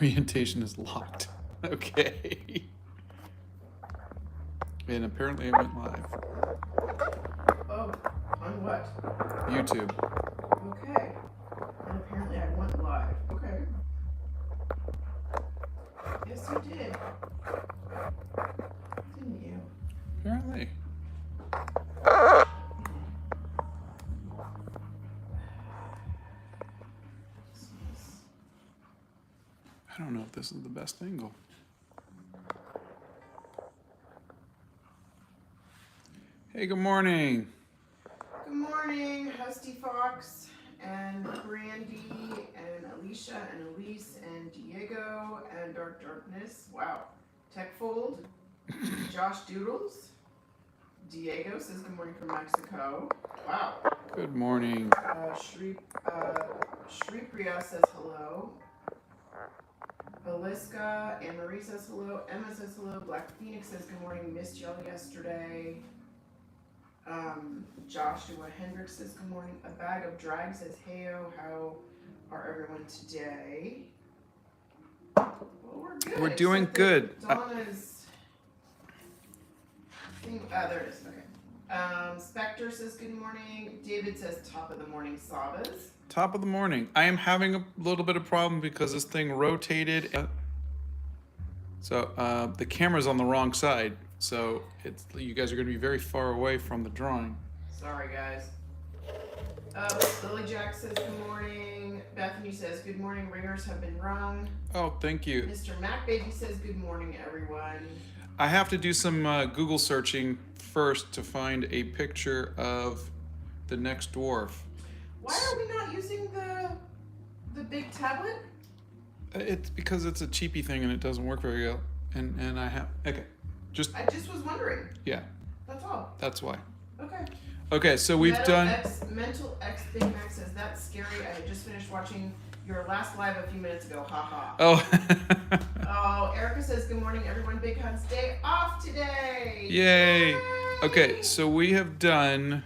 Orientation is locked. Okay. And apparently it went live. Oh, on what? YouTube. Okay. And apparently I went live. Okay. Yes, you did. Didn't you? Apparently. I don't know if this is the best angle. Hey, good morning. Good morning, Husty Fox and Brandy and Alicia and Elise and Diego and Dark Darkness. Wow. Techfold. Josh Doodles. Diego says good morning from Mexico. Wow. Good morning. Shripriya says hello. Aliska, Anne Marie says hello. Emma says hello. Black Phoenix says good morning. Missed y'all yesterday. Joshua Hendricks says good morning. A Bag of Drag says heyo. How are everyone today? Well, we're good. We're doing good. Donna's thing. There it is. Okay. Spectre says good morning. David says top of the morning Sabas. Top of the morning. I am having a little bit of problem because this thing rotated. So the camera's on the wrong side. So you guys are going to be very far away from the drawing. Sorry, guys. Lily Jack says good morning. Bethany says good morning. Ringers have been rung. Oh, thank you. Mr. Mac Baby says good morning, everyone. I have to do some Google searching first to find a picture of the next dwarf. Why are we not using the big tablet? It's because it's a cheapy thing and it doesn't work very well. And I have I just was wondering. Yeah. That's all. That's why. Okay. Okay, so we've done. Mental X Big Mac says that's scary. I had just finished watching your last live a few minutes ago. Ha ha. Oh. Oh, Erica says good morning, everyone. Big Hunt's day off today. Yay. Okay, so we have done.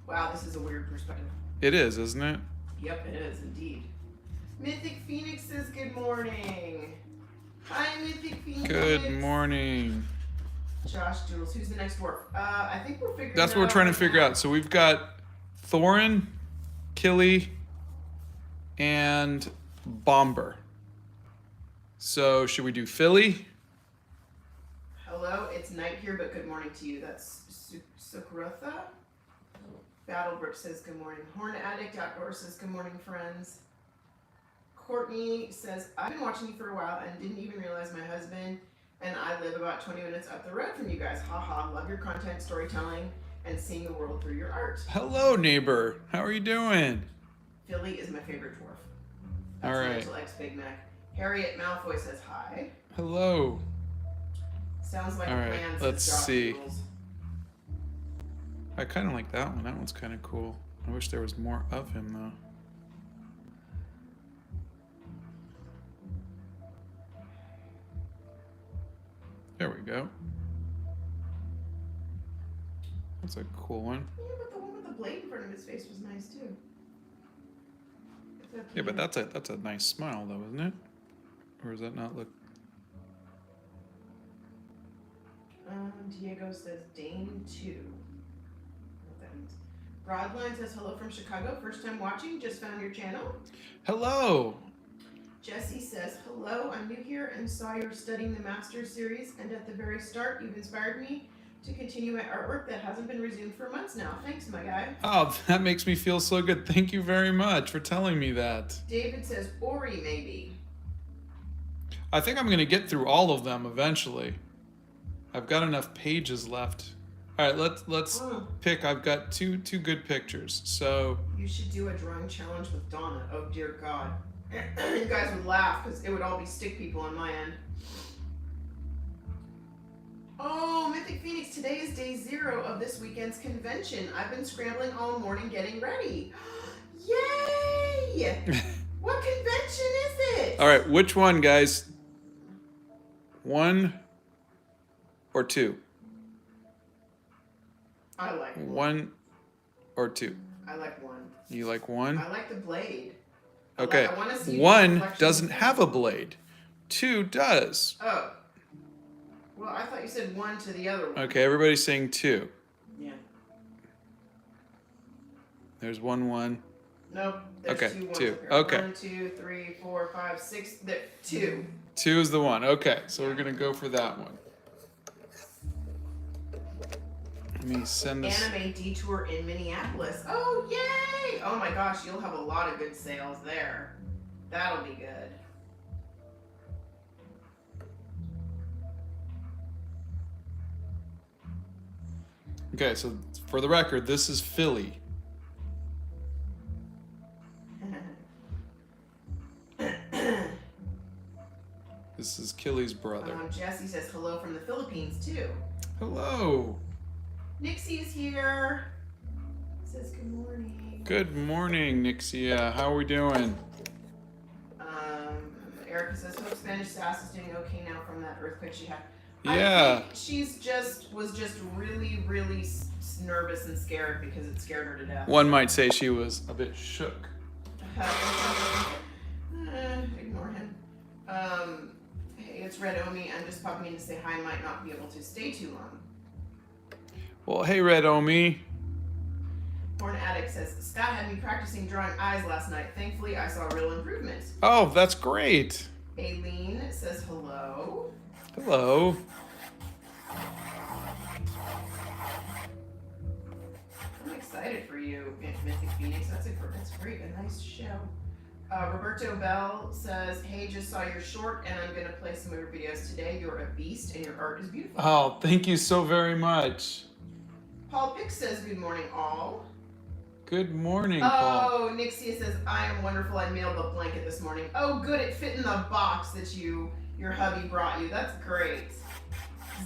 Wow, this is a weird perspective. It is, isn't it? Yep, it is indeed. Mythic Phoenix says good morning. Hi, Mythic Phoenix. Good morning. Josh Jules, who's the next dwarf? I think we're figuring. That's what we're trying to figure out. So we've got Thorin, Killy, and Bomber. So should we do Fili? Hello, it's night here, but good morning to you. That's Sukrutha. Battlebrook says good morning. Horn Addict Outdoor says good morning, friends. Courtney says, I've been watching you for a while and didn't even realize my husband and I live about 20 minutes up the road from you guys. Haha, love your content, storytelling, and seeing the world through your art. Hello, neighbor. How are you doing? Fili is my favorite dwarf. All right. Mental X Big Mac. Harriet Malfoy says hi. Hello. Sounds like all right, plans. let's see. Rules. I kind of like that one. That one's kind of cool. I wish there was more of him, though. There we go. That's a cool one. Yeah, but the one with the blade in front of his face was nice too. Yeah, but that's a nice smile, though, isn't it? Or does that not look? Diego says Dane 2. What that means. Broadline says hello from Chicago. First time watching. Just found your channel. Hello. Jesse says, hello, I'm new here and saw you're studying the Master's series, and at the very start, you've inspired me to continue my artwork that hasn't been resumed for months now. Thanks, my guy. Oh, that makes me feel so good. Thank you very much for telling me that. David says, Ori, maybe. I think I'm going to get through all of them eventually. I've got enough pages left. All right, let's pick. I've got two good pictures. So you should do a drawing challenge with Donna. Oh, dear God. You guys would laugh because it would all be stick people on my end. Oh, Mythic Phoenix, today is day 0 of this weekend's convention. I've been scrambling all morning getting ready. Yay! What convention is it? All right, which one, guys? 1 or 2? I like 1 or 2? I like 1. You like 1? I like the blade. Okay, 1 doesn't have a blade. 2 does. Oh. Well, I thought you said 1 to the other one. Okay, everybody's saying 2. Yeah. There's 1, 1. Nope. There's Okay, 2 ones 2. up here. Okay. 1, 2, 3, 4, 5, 6. There, 2. 2 is the one. Okay, so we're gonna go for that one. Let me send this. Anime detour in Minneapolis. Oh, yay! Oh my gosh, you'll have a lot of good sales there. That'll be good. Okay, so for the record, this is Fili. This is Killy's brother. Jesse says hello from the Philippines too. Hello. Nixie is here. Says good morning. Good morning, Nixia. How are we doing? Erica says hope Spanish Sass is doing okay now from that earthquake she had. Yeah. I think she's was just really, really nervous and scared because it scared her to death. One might say she was a bit shook. Ignore him. Hey, it's Red Omi. I'm just popping in to say hi. Might not be able to stay too long. Well, hey, Red Omi. Porn Addict says, Scott had me practicing drawing eyes last night. Thankfully, I saw real improvement. Oh, that's great. Aileen says hello. Hello. I'm excited for you, Mythic Phoenix. That's great. A nice show. Roberto Bell says, hey, just saw your short and I'm going to play some of your videos today. You're a beast and your art is beautiful. Oh, thank you so very much. Paul Pick says, good morning, all. Good morning, Paul. Oh, Nixia says, I am wonderful. I mailed the blanket this morning. Oh, good. It fit in the box that your hubby brought you. That's great.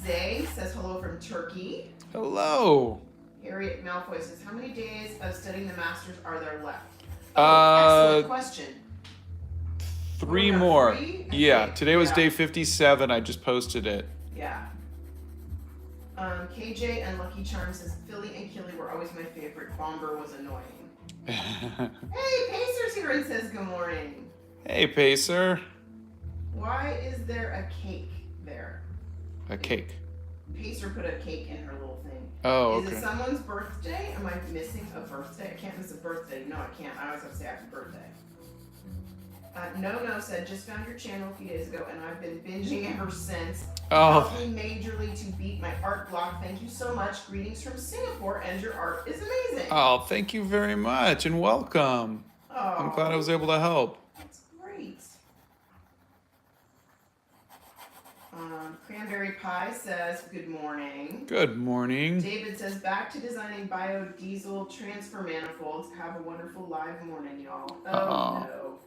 Zay says, hello from Turkey. Hello. Harriet Malfoy says, how many days of studying the Masters are there left? Oh, excellent question. 3 more. 3? Yeah, Okay, today was yeah. day 57. I just posted it. Yeah. KJ and Lucky Charm says, Philly and Killy were always my favorite. Bomber was annoying. Hey, Pacer's here and says good morning. Hey, Pacer. Why is there a cake there? A cake. Pacer put a cake in her little thing. Oh, Is okay. it someone's birthday? Am I missing a birthday? I can't miss a birthday. No, I can't. I always have to say happy birthday. No said, just found your channel a few days ago and I've been binging ever since. Oh. Helped me majorly to beat my art block. Thank you so much. Greetings from Singapore and your art is amazing. Oh, thank you very much and welcome. Oh, I'm glad I was able to help. That's great. Cranberry Pie says, good morning. Good morning. David says, back to designing biodiesel transfer manifolds. Have a wonderful live morning, y'all. Oh, no.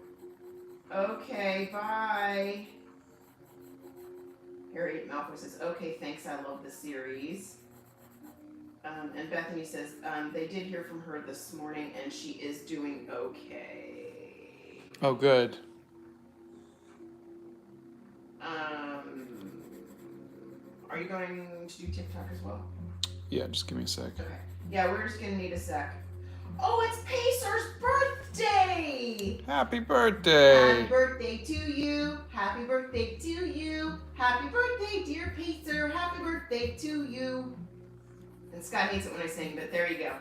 Okay, bye. Harriet Malfoy says, okay, thanks, I love the series. And Bethany says, they did hear from her this morning and she is doing okay. Oh, good. Are you going to do TikTok as well? Yeah, just give me a sec. Okay. Yeah, we're just gonna need a sec. Oh, it's Pacer's birthday! Happy birthday. Happy birthday to you. Happy birthday to you. Happy birthday, dear Pacer. Happy birthday to you. And Scott hates it when I sing, but there you go.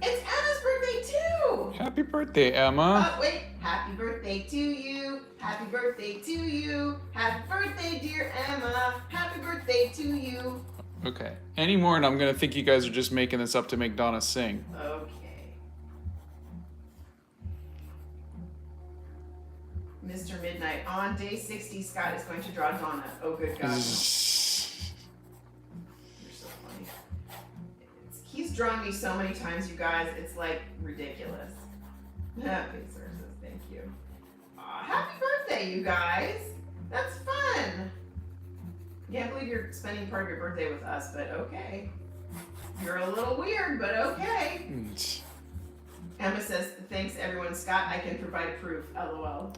It's Emma's birthday too! Happy birthday, Emma. Oh, wait. Happy birthday to you. Happy birthday to you. Happy birthday, dear Emma. Happy birthday to you. Okay. Any more and I'm going to think you guys are just making this up to make Donna sing. Okay. Mr. Midnight, on day 60, Scott is going to draw Donna. Oh, good God. You're so funny. He's drawn me so many times, you guys. It's like ridiculous. Happy sir says thank you. Happy birthday, you guys. That's fun. Can't believe you're spending part of your birthday with us, but okay. You're a little weird, but okay. Emma says, thanks everyone. Scott, I can provide proof. LOL.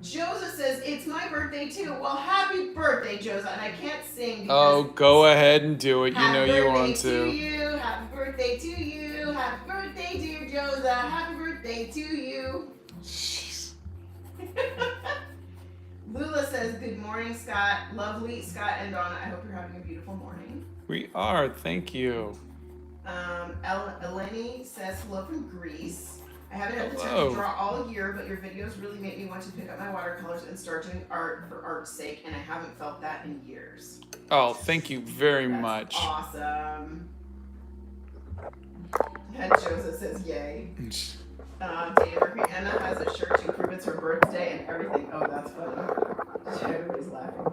Joseph says, it's my birthday too. Well, happy birthday, Joseph. And I can't sing because Oh, go ahead and do it. You know happy you want birthday to. you. Happy birthday to you. Happy birthday, dear Joseph. Happy birthday birthday to you. Jeez. Lula says, good morning, Scott. Lovely, Scott and Donna. I hope you're having a beautiful morning. We are. Thank you. Eleni says, hello from Greece. I haven't had the time Hello. to draw all year, but your videos really make me want to pick up my watercolors and start doing art for art's sake, and I haven't felt that in years. Oh, thank you very That's much. awesome. And Joseph says, yay. Dana Mercury Anna has a shirt to prove it's her birthday and everything. Oh, that's funny. Everybody's laughing.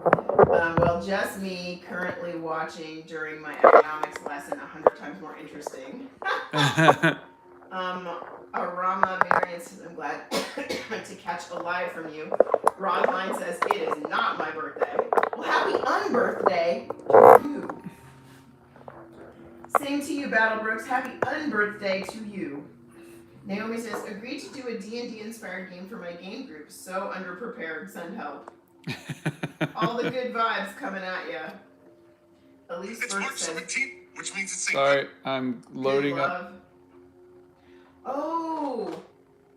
Well, just me currently watching during my economics lesson 100 times more interesting. Arama Marion says, I'm glad to catch a live from you. Ron Line says, it is not my birthday. Well, happy unbirthday to you. Same to you, Battle Brooks. Happy unbirthday to you. Naomi says, agreed to do a D&D inspired game for my game group. So underprepared. Send help. All the good vibes coming at ya. Elise It's Burke March says, 17th, which means it's Sorry, I'm loading good up. love. Oh!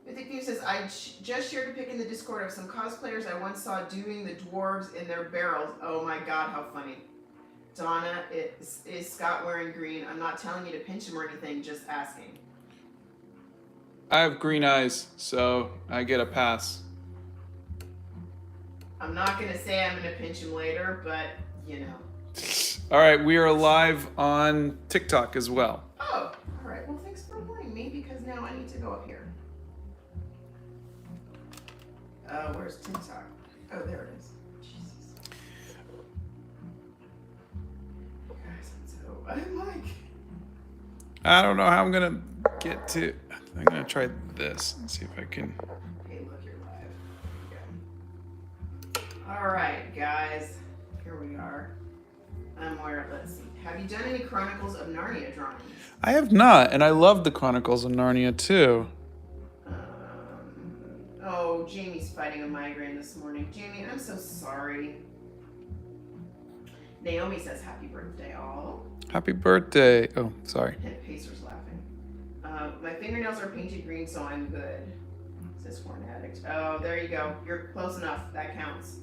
Mythic News says, I just shared a pic in the Discord of some cosplayers I once saw doing the dwarves in their barrels. Oh my god, how funny. Donna, is Scott wearing green? I'm not telling you to pinch him or anything, just asking. I have green eyes, so I get a pass. I'm not going to say I'm going to pinch him later, but, you know. All right, we are live on TikTok as well. Oh, all right. Well, thanks for warning me, because now I need to go up here. Where's TikTok? Oh, there it is. Jesus. Guys, I'm like... I don't know how I'm gonna get to. I'm gonna try this and see if I can. Hey, look, you're live. Okay. All right, guys. Here we are. Let's see. Have you done any Chronicles of Narnia drawings? I have not, and I love the Chronicles of Narnia too. Oh, Jamie's fighting a migraine this morning. Jamie, I'm so sorry. Naomi says, happy birthday, all. Happy birthday! Oh, sorry. Pacer's laughing. My fingernails are painted green, so I'm good. Says Horn Addict. Oh, there you go. You're close enough. That counts.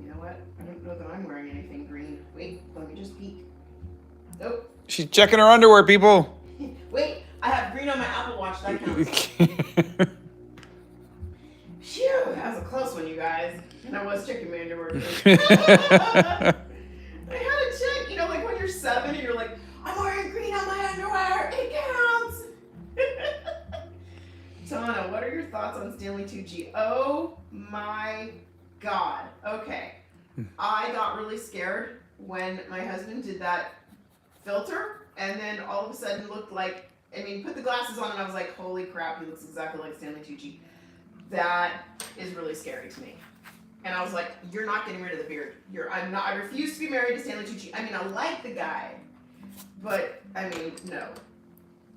You know what? I don't know that I'm wearing anything green. Wait, let me just peek. Nope. She's checking her underwear, people. Wait, I have green on my Apple Watch. That counts. Phew, that was a close one, you guys. And I was checking my underwear. I had to check, you know, like when you're 7 and you're like, I'm wearing green on my underwear. It counts. Donna, what are your thoughts on Stanley Tucci? Oh my God. Okay. I got really scared when my husband did that filter and then all of a sudden looked like, I mean, put the glasses on and I was like, holy crap, he looks exactly like Stanley Tucci. That is really scary to me. And I was like, you're not getting rid of the beard. I refuse to be married to Stanley Tucci. I mean, I like the guy, but I mean, no.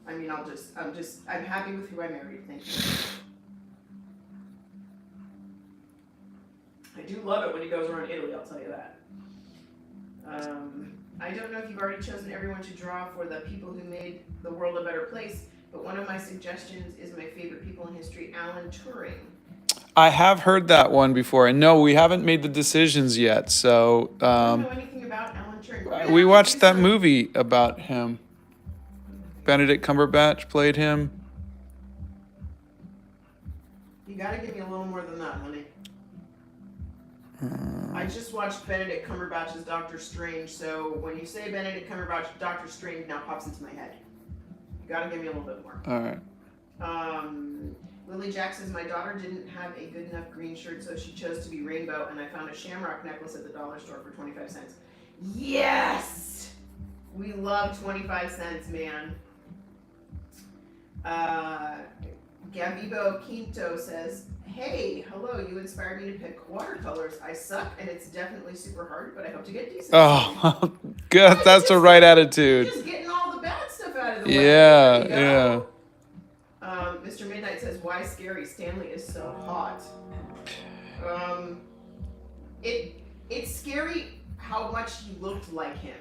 I mean, I'm happy with who I married. Thank you. I do love it when he goes around Italy, I'll tell you that. I don't know if you've already chosen everyone to draw for the people who made the world a better place, but one of my suggestions is my favorite people in history, Alan Turing. I have heard that one before, and no, we haven't made the decisions yet. So I don't know anything about Alan Turing. we watched that movie about him. Benedict Cumberbatch played him. You gotta give me a little more than that, honey. I just watched Benedict Cumberbatch's Doctor Strange, so when you say Benedict Cumberbatch, Doctor Strange now pops into my head. You gotta give me a little bit more. All right. Lily Jack says, my daughter didn't have a good enough green shirt, so she chose to be rainbow, and I found a shamrock necklace at the dollar store for 25 cents. Yes! We love 25 cents, man. Gabibo Quinto says, hey, hello, you inspired me to pick watercolors. I suck, and it's definitely super hard, but I hope to get decent. Oh, good. That's the right attitude. Just getting all the bad stuff out of the way. Yeah, yeah. Mr. Midnight says, why scary? Stanley is so hot. It's scary how much he looked like him.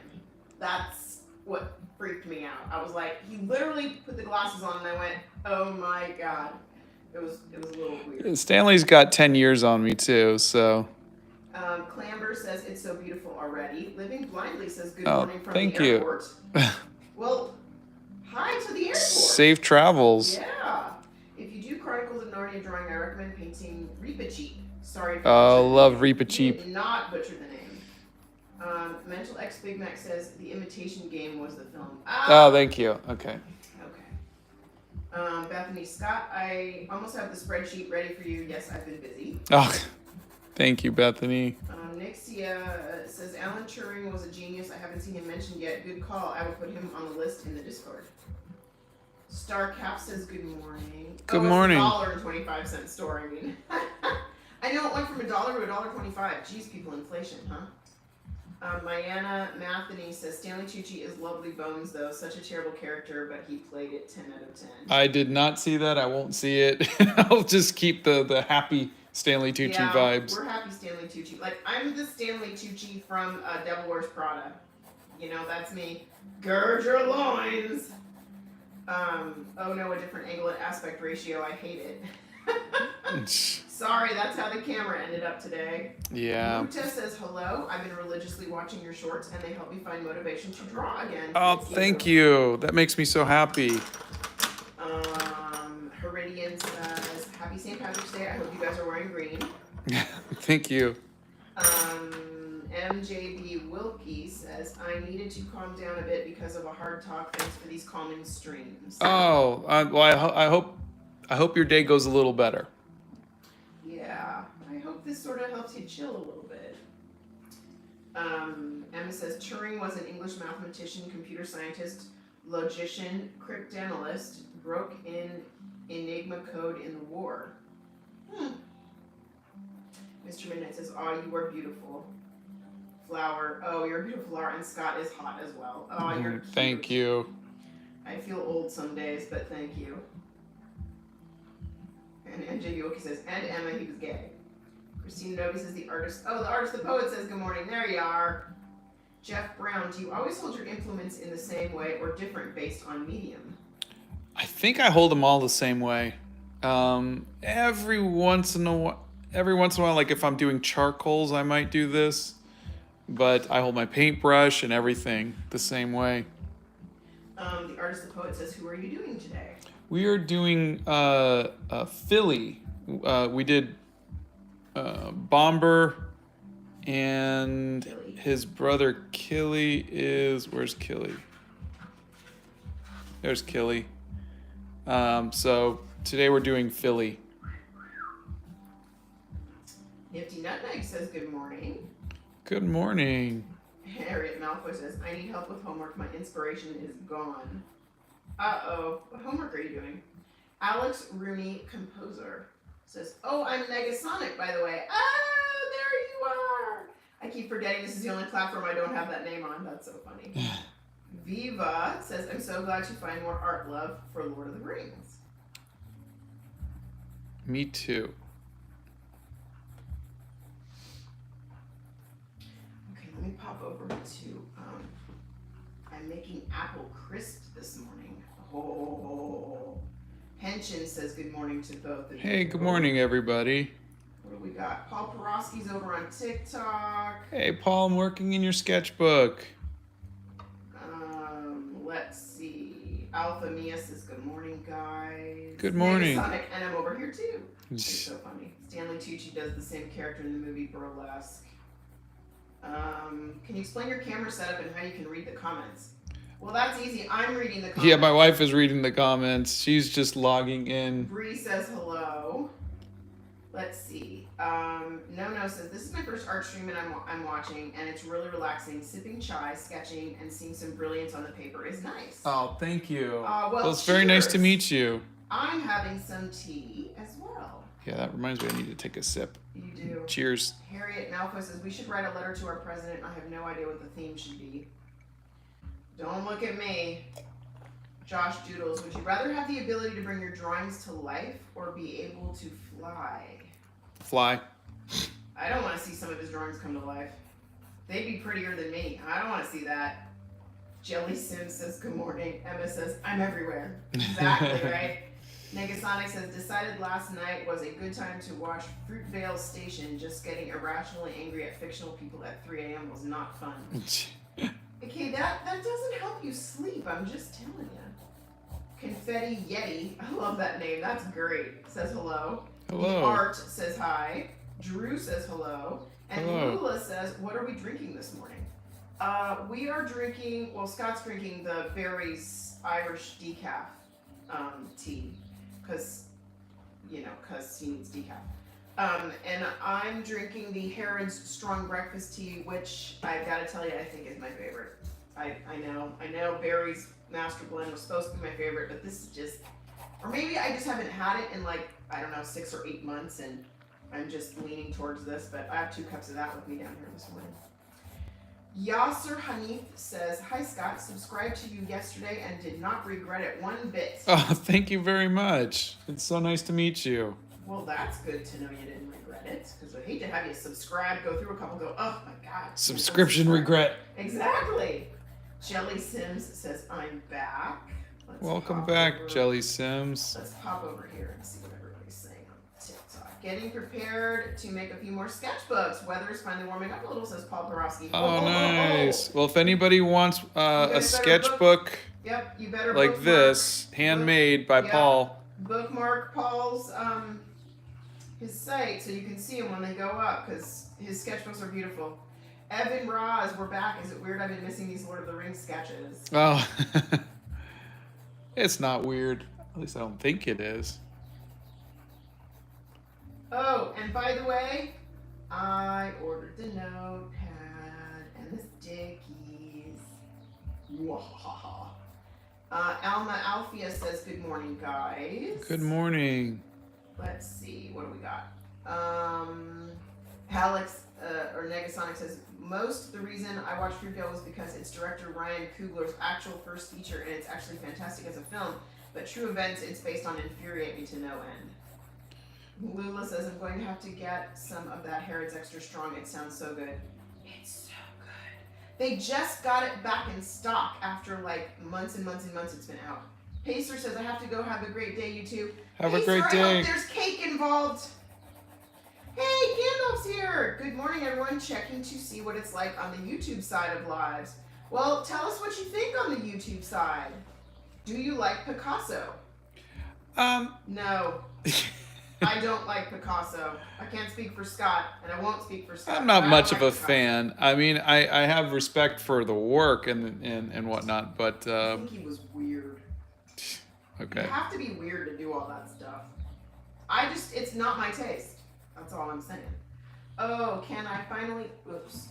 That's what freaked me out. I was like, he literally put the glasses on and I went, oh my god. It was a little weird. Stanley's got 10 years on me too, so. Clamber says it's so beautiful already. Living Blindly says good Oh, morning from thank the you. airport. Well, hi to the airport. Safe travels. Yeah. If you do Chronicles of Narnia drawing, I recommend painting Reepicheep. Sorry if Oh, love You Reepicheep. did not butcher the name. Mental X Big Mac says The Imitation Game was the film. Oh, thank you. Okay. Okay. Bethany Scott, I almost have the spreadsheet ready for you. Yes, I've been busy. Oh, thank you, Bethany. Nixia says Alan Turing was a genius. I haven't seen him mentioned yet. Good call. I will put him on the list in the Discord. Star Cap says good morning. Good morning. $1.25 store. I mean, I know it went from $1 to $1.25. Jeez, people, inflation, huh? Mayanna Matheny says Stanley Tucci is lovely bones, though. Such a terrible character, but he played it 10 out of 10. I did not see that. I won't see it. I'll just keep the happy Stanley Tucci vibes. We're happy Stanley Tucci. Like, I'm the Stanley Tucci from Devil Wears Prada. You know, that's me. Gird your loins. Oh no, a different angle and aspect ratio. I hate it. Sorry, that's how the camera ended up today. Yeah. Muta says hello. I've been religiously watching your shorts, and they help me find motivation to draw again. Oh, thank you. That makes me so happy. Heridian says happy St. Patrick's Day. I hope you guys are wearing green. Thank you. MJB Wilkie says I needed to calm down a bit because of a hard talk. Thanks for these calming streams. Oh, well, I hope your day goes a little better. Yeah, I hope this sort of helps you chill a little bit. Emma says Turing was an English mathematician, computer scientist, logician, cryptanalyst, broke in Enigma code in the war. Mr. Midnight says, "Oh, you are beautiful." Flower, oh, you're a beautiful flower, and Scott is hot as well. Oh, you're cute. Thank you. I feel old some days, but thank you. And MJ Yoki says, and Emma, he was gay. Christina Novi says, the artist, the poet says, good morning. There you are. Jeff Brown, do you always hold your implements in the same way or different based on medium? I think I hold them all the same way. Every once in a while, like if I'm doing charcoals, I might do this. But I hold my paintbrush and everything the same way. The artist, the poet says, who are you doing today? We are doing Fili. We did Bomber and Fili. His brother Killy is... Where's Killy? There's Killy. So today we're doing Fili. Nifty Nutmeg says, good morning. Good morning. Harriet Malfoy says, I need help with homework. My inspiration is gone. Uh-oh. What homework are you doing? Alex Rooney, composer, says, oh, I'm Negasonic, by the way. Oh, there you are. I keep forgetting this is the only platform I don't have that name on. That's so funny. Viva says, I'm so glad you find more art love for Lord of the Rings. Me too. Let me pop over to, I'm making apple crisp this morning. Oh, Pension says good morning to both of you. Hey, good morning, everybody. What do we got? Paul Porosky's over on TikTok. Hey, Paul, I'm working in your sketchbook. Let's see. Alpha Mia says good morning, guys. Good morning. Sonic, and I'm over here too. It's so funny. Stanley Tucci does the same character in the movie Burlesque. Can you explain your camera setup and how you can read the comments? Well, that's easy. I'm reading the comments. Yeah, my wife is reading the comments. She's just logging in. Bree says hello. Let's see. No says, this is my first art stream and I'm watching, and it's really relaxing. Sipping chai, sketching, and seeing some brilliance on the paper is nice. Oh, thank you. Well, it's very nice to cheers. meet you. I'm having some tea as well. Yeah, that reminds me I need to take a sip. You do. Cheers. Harriet Malfoy says, we should write a letter to our president. I have no idea what the theme should be. Don't look at me. Josh Doodles, would you rather have the ability to bring your drawings to life or be able to fly? Fly. I don't want to see some of his drawings come to life. They'd be prettier than me. I don't want to see that. Jelly Sims says good morning. Emma says, I'm everywhere. Exactly, right? Negasonic says, decided last night was a good time to watch Fruitvale Station. Just getting irrationally angry at fictional people at 3 a.m. was not fun. Okay, that doesn't help you sleep. I'm just telling you. Confetti Yeti. I love that name. That's great. Says hello. Hello. Art says hi. Drew says hello. And Hello. Lula says, what are we drinking this morning? We are drinking, well, Scott's drinking the Berries Irish decaf tea. Because he needs decaf. And I'm drinking the Harrods Strong Breakfast Tea, which I've got to tell you, I think is my favorite. I know Barry's Master Blend was supposed to be my favorite, but this is just, or maybe I just haven't had it in 6 or 8 months, and I'm just leaning towards this, but I have 2 cups of that with me down here this morning. Yasser Hanif says, hi Scott, subscribed to you yesterday and did not regret it one bit. Oh, thank you very much. It's so nice to meet you. Well, that's good to know you didn't regret it, because I hate to have you subscribe, go through a couple, go, oh my god. Subscription regret. Exactly. Jelly Sims says, I'm back. Welcome back, Jelly Sims. Let's pop over here and see what everybody's saying on TikTok. Getting prepared to make a few more sketchbooks. Weather is finally warming up a little, says Paul Borowski. Oh, nice. Well, if anybody wants a sketchbook yep, you better like this, handmade by Paul. Bookmark Paul's his site so you can see them when they go up, because his sketchbooks are beautiful. Evan Roz, we're back. Is it weird I've been missing these Lord of the Rings sketches? Oh, it's not weird. At least I don't think it is. Oh, and by the way, I ordered the notepad and the stickies. Wahaha. Alma Alfia says, good morning, guys. Good morning. Let's see, what do we got? Alex or Negasonic says, the reason I watched Fruitvale was because it's director Ryan Coogler's actual first feature, and it's actually fantastic as a film, but true events it's based on infuriate me to no end. Lula says, I'm going to have to get some of that Harrods Extra Strong. It sounds so good. It's so good. They just got it back in stock after months and months and months it's been out. Pacer says, I have to go. Have a great day, you two. Have Pacer, a great day. I hope there's cake involved. Hey, Gandalf's here. Good morning, everyone. Checking to see what it's like on the YouTube side of lives. Well, tell us what you think on the YouTube side. Do you like Picasso? No. I don't like Picasso. I can't speak for Scott, and I won't speak for Scott. I'm not much of a Picasso. fan. I mean, I have respect for the work and whatnot, but I think he was weird. okay. You have to be weird to do all that stuff. It's not my taste. That's all I'm saying. Oh, can I finally, oops.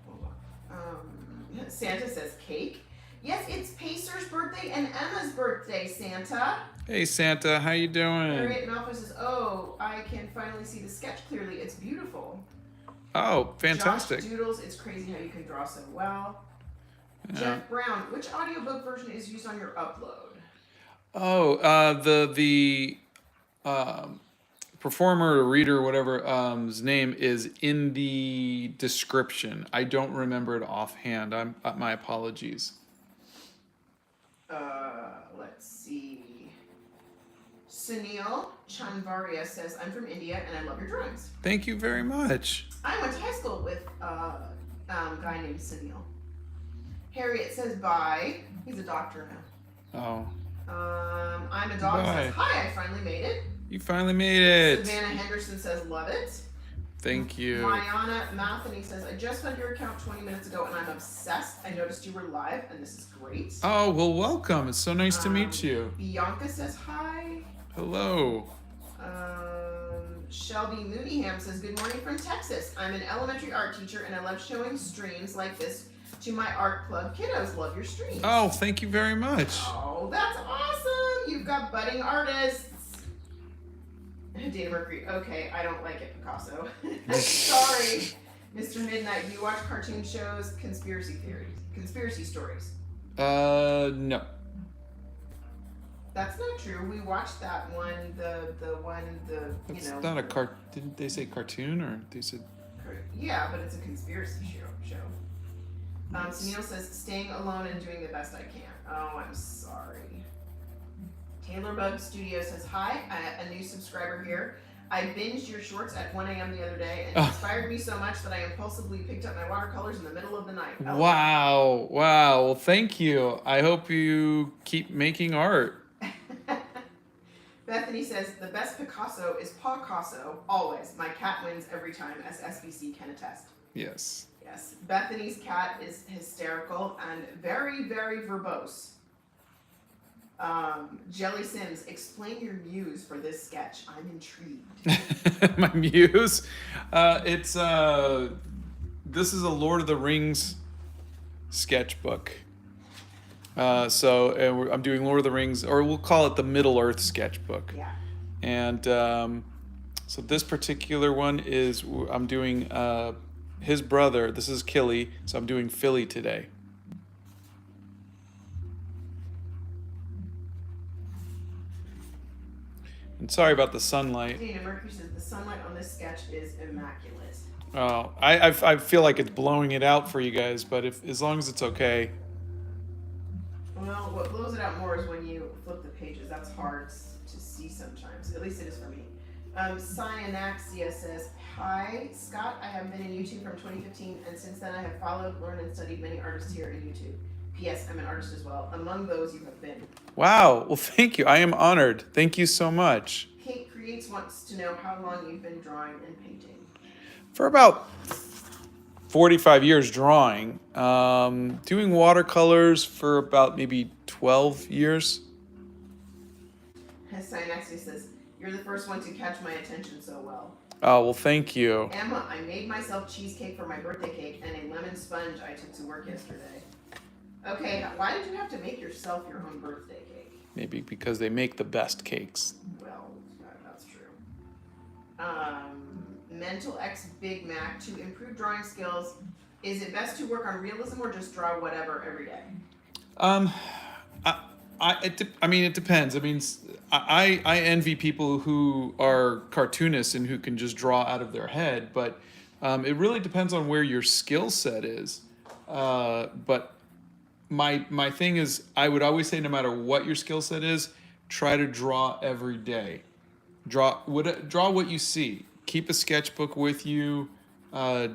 Hold on. Santa says cake. Yes, it's Pacer's birthday and Emma's birthday, Santa. Hey Santa, how you doing? Harriet Malfoy says, oh, I can finally see the sketch clearly. It's beautiful. Oh, fantastic. Josh Doodles, it's crazy how you can draw so well. Yeah. Jeff Brown, which audiobook version is used on your upload? Oh, the performer or reader, whatever his name is in the description. I don't remember it offhand. My apologies. Let's see. Sunil Chanvaria says, I'm from India and I love your drawings. Thank you very much. I went to high school with a guy named Sunil. Harriet says, bye. He's a doctor now. Oh. I'm a dog Bye. says, hi, I finally made it. You finally made it. Savannah Henderson says, love it. Thank you. Mayana Matheny says, I just found your account 20 minutes ago and I'm obsessed. I noticed you were live and this is great. Oh, well, welcome. It's so nice to meet you. Bianca says, hi. Hello. Shelby Mooneyham says, good morning from Texas. I'm an elementary art teacher and I love showing streams like this to my art club kiddos. Love your streams. Oh, thank you very much. Oh, that's awesome. You've got budding artists. Dana Mercury. Okay, I don't like it, Picasso. Sorry. Mr. Midnight, do you watch cartoon shows, conspiracy stories? No. That's not true. We watched that one, It's not a didn't they say cartoon or they said? Yeah, but it's a conspiracy show. Sunil says, staying alone and doing the best I can. Oh, I'm sorry. Taylor Bug Studio says, hi, a new subscriber here. I binged your shorts at 1 a.m. the other day and it inspired me so much that I impulsively picked up my watercolors in the middle of the night. Oh. Wow. Well, thank you. I hope you keep making art. Bethany says, the best Picasso is Picasso, always. My cat wins every time, as SBC can attest. Yes. Yes. Bethany's cat is hysterical and very, very verbose. Jelly Sims, explain your muse for this sketch. I'm intrigued. My muse? This is a Lord of the Rings sketchbook. I'm doing Lord of the Rings, or we'll call it the Middle Earth sketchbook. Yeah. And so this particular one is, I'm doing his brother. This is Killy, so I'm doing Fili today. And sorry about the sunlight. Dana Mercury says the sunlight on this sketch is immaculate. Oh, I feel like it's blowing it out for you guys, but as long as it's okay. Well, what blows it out more is when you flip the pages. That's hard to see sometimes. At least it is for me. Cyanaxia says, hi, Scott. I have been in YouTube from 2015, and since then I have followed, learned, and studied many artists here in YouTube. P.S. I'm an artist as well. Among those you have been. Wow. Well, thank you. I am honored. Thank you so much. Kate Creates wants to know how long you've been drawing and painting. For about 45 years drawing. Doing watercolors for about maybe 12 years. Cyanaxia says, you're the first one to catch my attention so well. Oh, well, thank you. Emma, I made myself cheesecake for my birthday cake and a lemon sponge I took to work yesterday. Okay, why did you have to make yourself your own birthday cake? Maybe because they make the best cakes. Well, that's true. Mental X Big Mac, to improve drawing skills, is it best to work on realism or just draw whatever every day? It depends. I mean, I envy people who are cartoonists and who can just draw out of their head, but it really depends on where your skill set is. But my thing is, I would always say, no matter what your skill set is, try to draw every day. Draw what you see. Keep a sketchbook with you,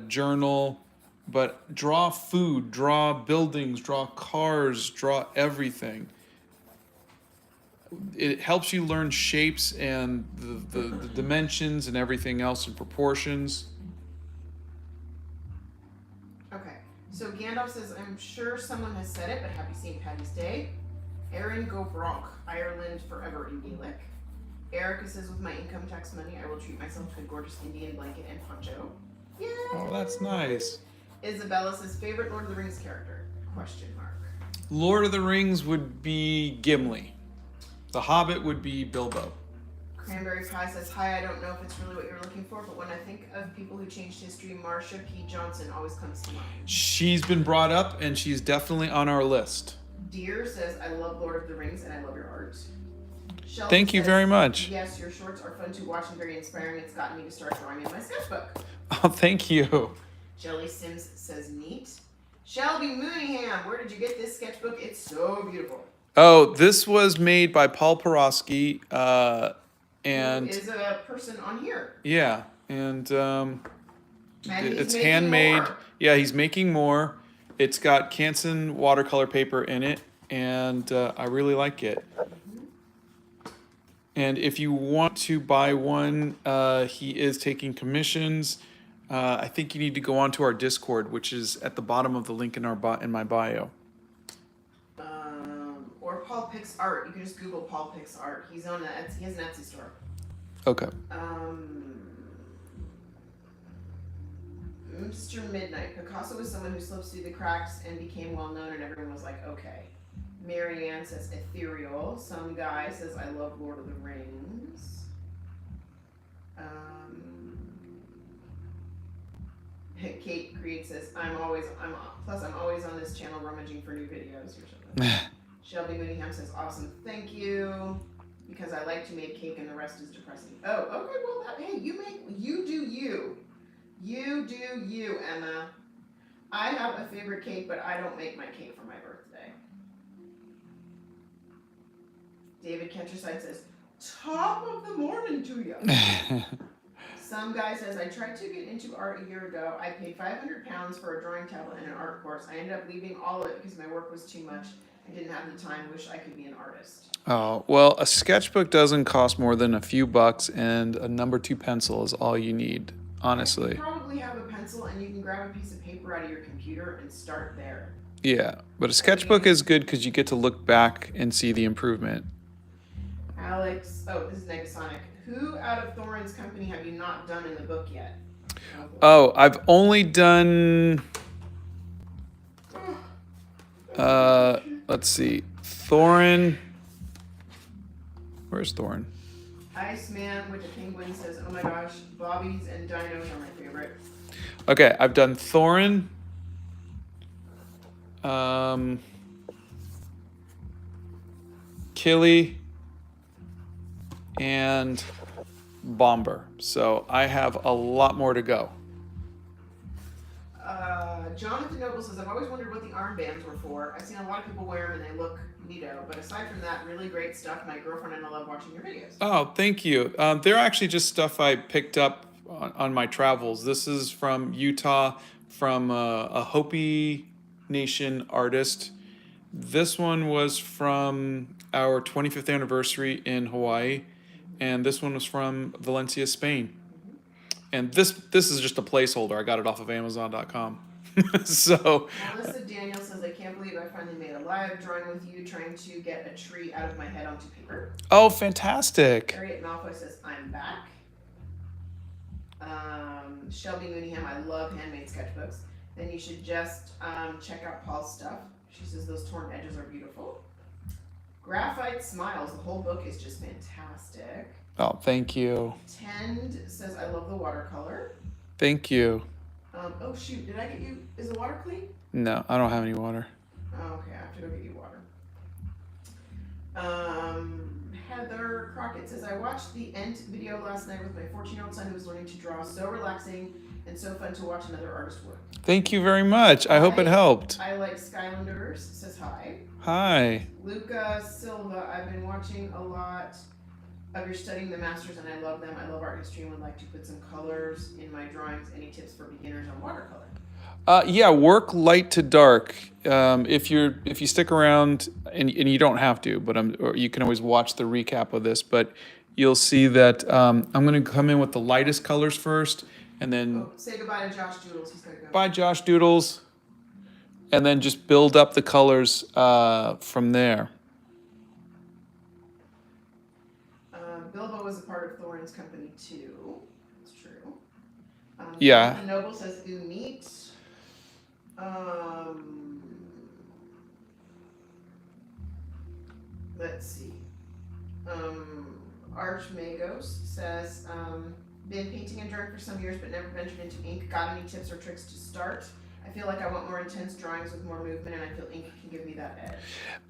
journal, but draw food, draw buildings, draw cars, draw everything. It helps you learn shapes and the dimensions and everything else and proportions. Okay, so Gandalf says, I'm sure someone has said it, but happy St. Paddy's Day. Erin Go Bronk, Ireland forever in Gaelic. Erica says, with my income tax money, I will treat myself to a gorgeous Indian blanket and poncho. Yay! Oh, that's nice. Isabella says, favorite Lord of the Rings character? Question mark. Lord of the Rings would be Gimli. The Hobbit would be Bilbo. Cranberry Pie says, hi, I don't know if it's really what you're looking for, but when I think of people who changed history, Marsha P. Johnson always comes to mind. She's been brought up, and she's definitely on our list. Deer says, I love Lord of the Rings, and I love your art. Sheldon Thank you says, very much. Yes, your shorts are fun to watch and very inspiring. It's gotten me to start drawing in my sketchbook. Oh, thank you. Jelly Sims says, neat. Shelby Mooneyham, where did you get this sketchbook? It's so beautiful. Oh, this was made by Paul Porosky, and who is a person on here. Yeah, and it's he's handmade. more. Yeah, he's making more. It's got Canson watercolor paper in it, and I really like it. And if you want to buy one, he is taking commissions. I think you need to go onto our Discord, which is at the bottom of the link in my bio. Or Paul Picks Art. You can just Google Paul Picks Art. He has an Etsy store. Okay. Mr. Midnight. Picasso was someone who slipped through the cracks and became well known, and everyone was like, okay. Marianne says ethereal. Some guy says I love Lord of the Rings. Kate Creed says I'm always on this channel rummaging for new videos or something. Shelby Mooneyham says awesome, thank you. Because I like to make cake and the rest is depressing. Oh, okay, well hey, you do you, Emma. I have a favorite cake, but I don't make my cake for my birthday. David Ketcherside says, top of the morning to you. Some guy says, I tried to get into art a year ago. I paid £500 for a drawing tablet and an art course. I ended up leaving all of it because my work was too much. I didn't have the time. Wish I could be an artist. Oh, well, a sketchbook doesn't cost more than a few bucks, and a number 2 pencil is all you need, honestly. You probably have a pencil, and you can grab a piece of paper out of your computer and start there. Yeah, but a sketchbook is good because you get to look back and see the improvement. Alex, oh, this is Negasonic. Who out of Thorin's company have you not done in the book yet? Oh, I've only done. Let's see. Thorin. Where's Thorin? Iceman with the penguin says, oh my gosh, Bobbies and Dinos are my favorite. Okay, I've done Thorin. Killy. And Bomber. So I have a lot more to go. Jonathan Noble says, I've always wondered what the armbands were for. I've seen a lot of people wear them and they look neato. But aside from that, really great stuff. My girlfriend and I love watching your videos. Oh, thank you. They're actually just stuff I picked up on my travels. This is from Utah, from a Hopi Nation artist. This one was from our 25th anniversary in Hawaii. And this one was from Valencia, Spain. And this is just a placeholder. I got it off of Amazon.com. So. Melissa Daniel says, I can't believe I finally made a live drawing with you trying to get a tree out of my head onto paper. Oh, fantastic. Harriet Malfoy says, I'm back. Shelby Mooneyham, I love handmade sketchbooks. Then you should just check out Paul's stuff. She says those torn edges are beautiful. Graphite Smiles, the whole book is just fantastic. Oh, thank you. Tend says, I love the watercolor. Thank you. Oh shoot, did I get you, is the water clean? No, I don't have any water. Oh, okay, I have to go get you water. Heather Crockett says, I watched the Ent video last night with my 14-year-old son who was learning to draw. So relaxing and so fun to watch another artist work. Thank you very much. I hope it helped. I like Skylanders says hi. Hi. Luca Silva, I've been watching a lot of your studying the masters and I love them. I love art history and would like to put some colors in my drawings. Any tips for beginners on watercolor? Yeah, work light to dark. If you stick around, and you don't have to, but or you can always watch the recap of this. But you'll see that I'm going to come in with the lightest colors first, and then say goodbye to Josh Doodles. He's gonna go. Bye, Josh Doodles, and then just build up the colors from there. Bilbo was a part of Thorin's company too. It's true. Yeah. Noble says, "Ooh, neat." Let's see. Archmagos says, been painting and drawing for some years, but never ventured into ink. Got any tips or tricks to start? I feel like I want more intense drawings with more movement, and I feel ink can give me that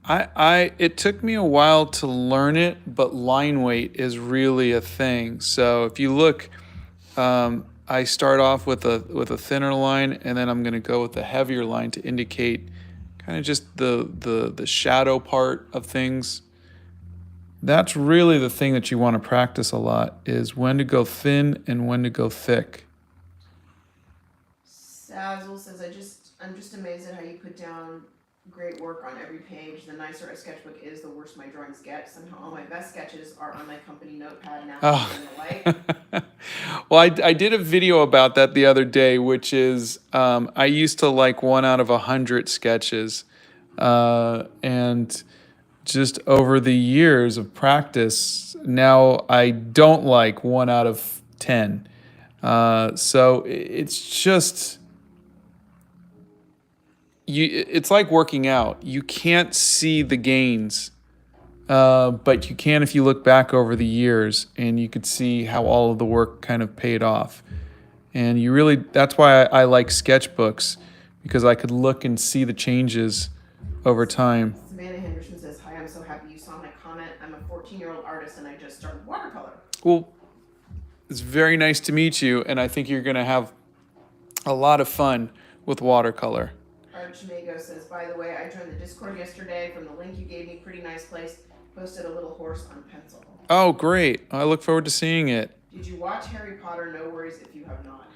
edge. It took me a while to learn it, but line weight is really a thing. So if you look, I start off with a thinner line, and then I'm going to go with a heavier line to indicate kind of just the shadow part of things. That's really the thing that you want to practice a lot, is when to go thin and when to go thick. Sazzle says, I'm just amazed at how you put down great work on every page. The nicer a sketchbook is, the worse my drawings get. Somehow all my best sketches are on my company notepad now. Oh. Well, I did a video about that the other day, which is I used to like 1 out of 100 sketches. And just over the years of practice, now I don't like 1 out of 10. So it's just... it's like working out. You can't see the gains, but you can if you look back over the years, and you could see how all of the work kind of paid off. And that's why I like sketchbooks, because I could look and see the changes over time. Savannah Henderson says, hi, I'm so happy you saw my comment. I'm a 14-year-old artist and I just started watercolor. Well, it's very nice to meet you, and I think you're going to have a lot of fun with watercolor. Archmago says, by the way, I joined the Discord yesterday from the link you gave me. Pretty nice place. Posted a little horse on pencil. Oh, great. I look forward to seeing it. Did you watch Harry Potter? No worries if you have not.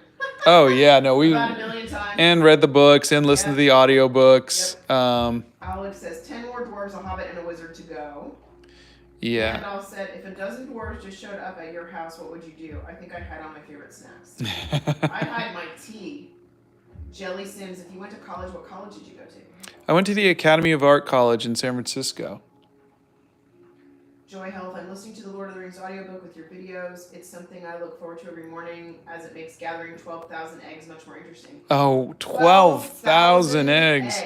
Oh, yeah. No, we About 1,000,000 times. and read the books and listened to the audiobooks. Yep. Alex says 10 more dwarves, a hobbit, and a wizard to go. Yeah. Gandalf said, if a dozen dwarves just showed up at your house, what would you do? I think I'd hide all my favorite snacks. I'd hide my tea. Jelly Sims, if you went to college, what college did you go to? I went to the Academy of Art College in San Francisco. Joy Health, I'm listening to the Lord of the Rings audiobook with your videos. It's something I look forward to every morning as it makes gathering 12,000 eggs much more interesting. Oh, 12,000 eggs.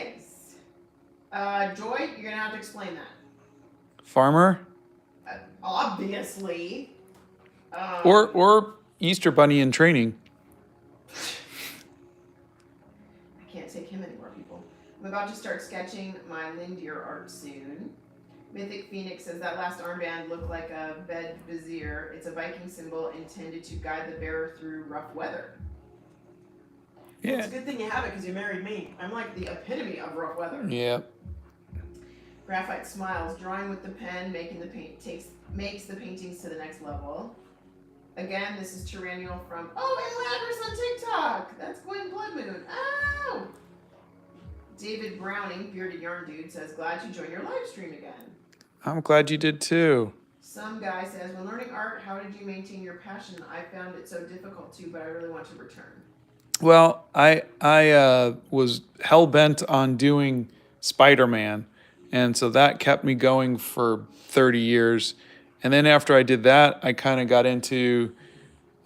Joy, you're going to have to explain that. Farmer? Obviously. Or Easter Bunny in training. I can't take him anymore, people. I'm about to start sketching my Lindier art soon. Mythic Phoenix says that last armband looked like a bed vizier. It's a Viking symbol intended to guide the bearer through rough weather. Yeah. Well, it's a good thing you have it because you married me. I'm like the epitome of rough weather. Yeah. Graphite smiles. Drawing with the pen, making the makes the paintings to the next level. Again, this is Tyrannial from and Ladders on TikTok. That's Gwen Bloodmoon. Oh! David Browning, Bearded Yarn Dude, says, glad you joined your live stream again. I'm glad you did too. Some guy says, when learning art, how did you maintain your passion? I found it so difficult too, but I really want to return. Well, I was hell-bent on doing Spider-Man, and so that kept me going for 30 years. And then after I did that, I kind of got into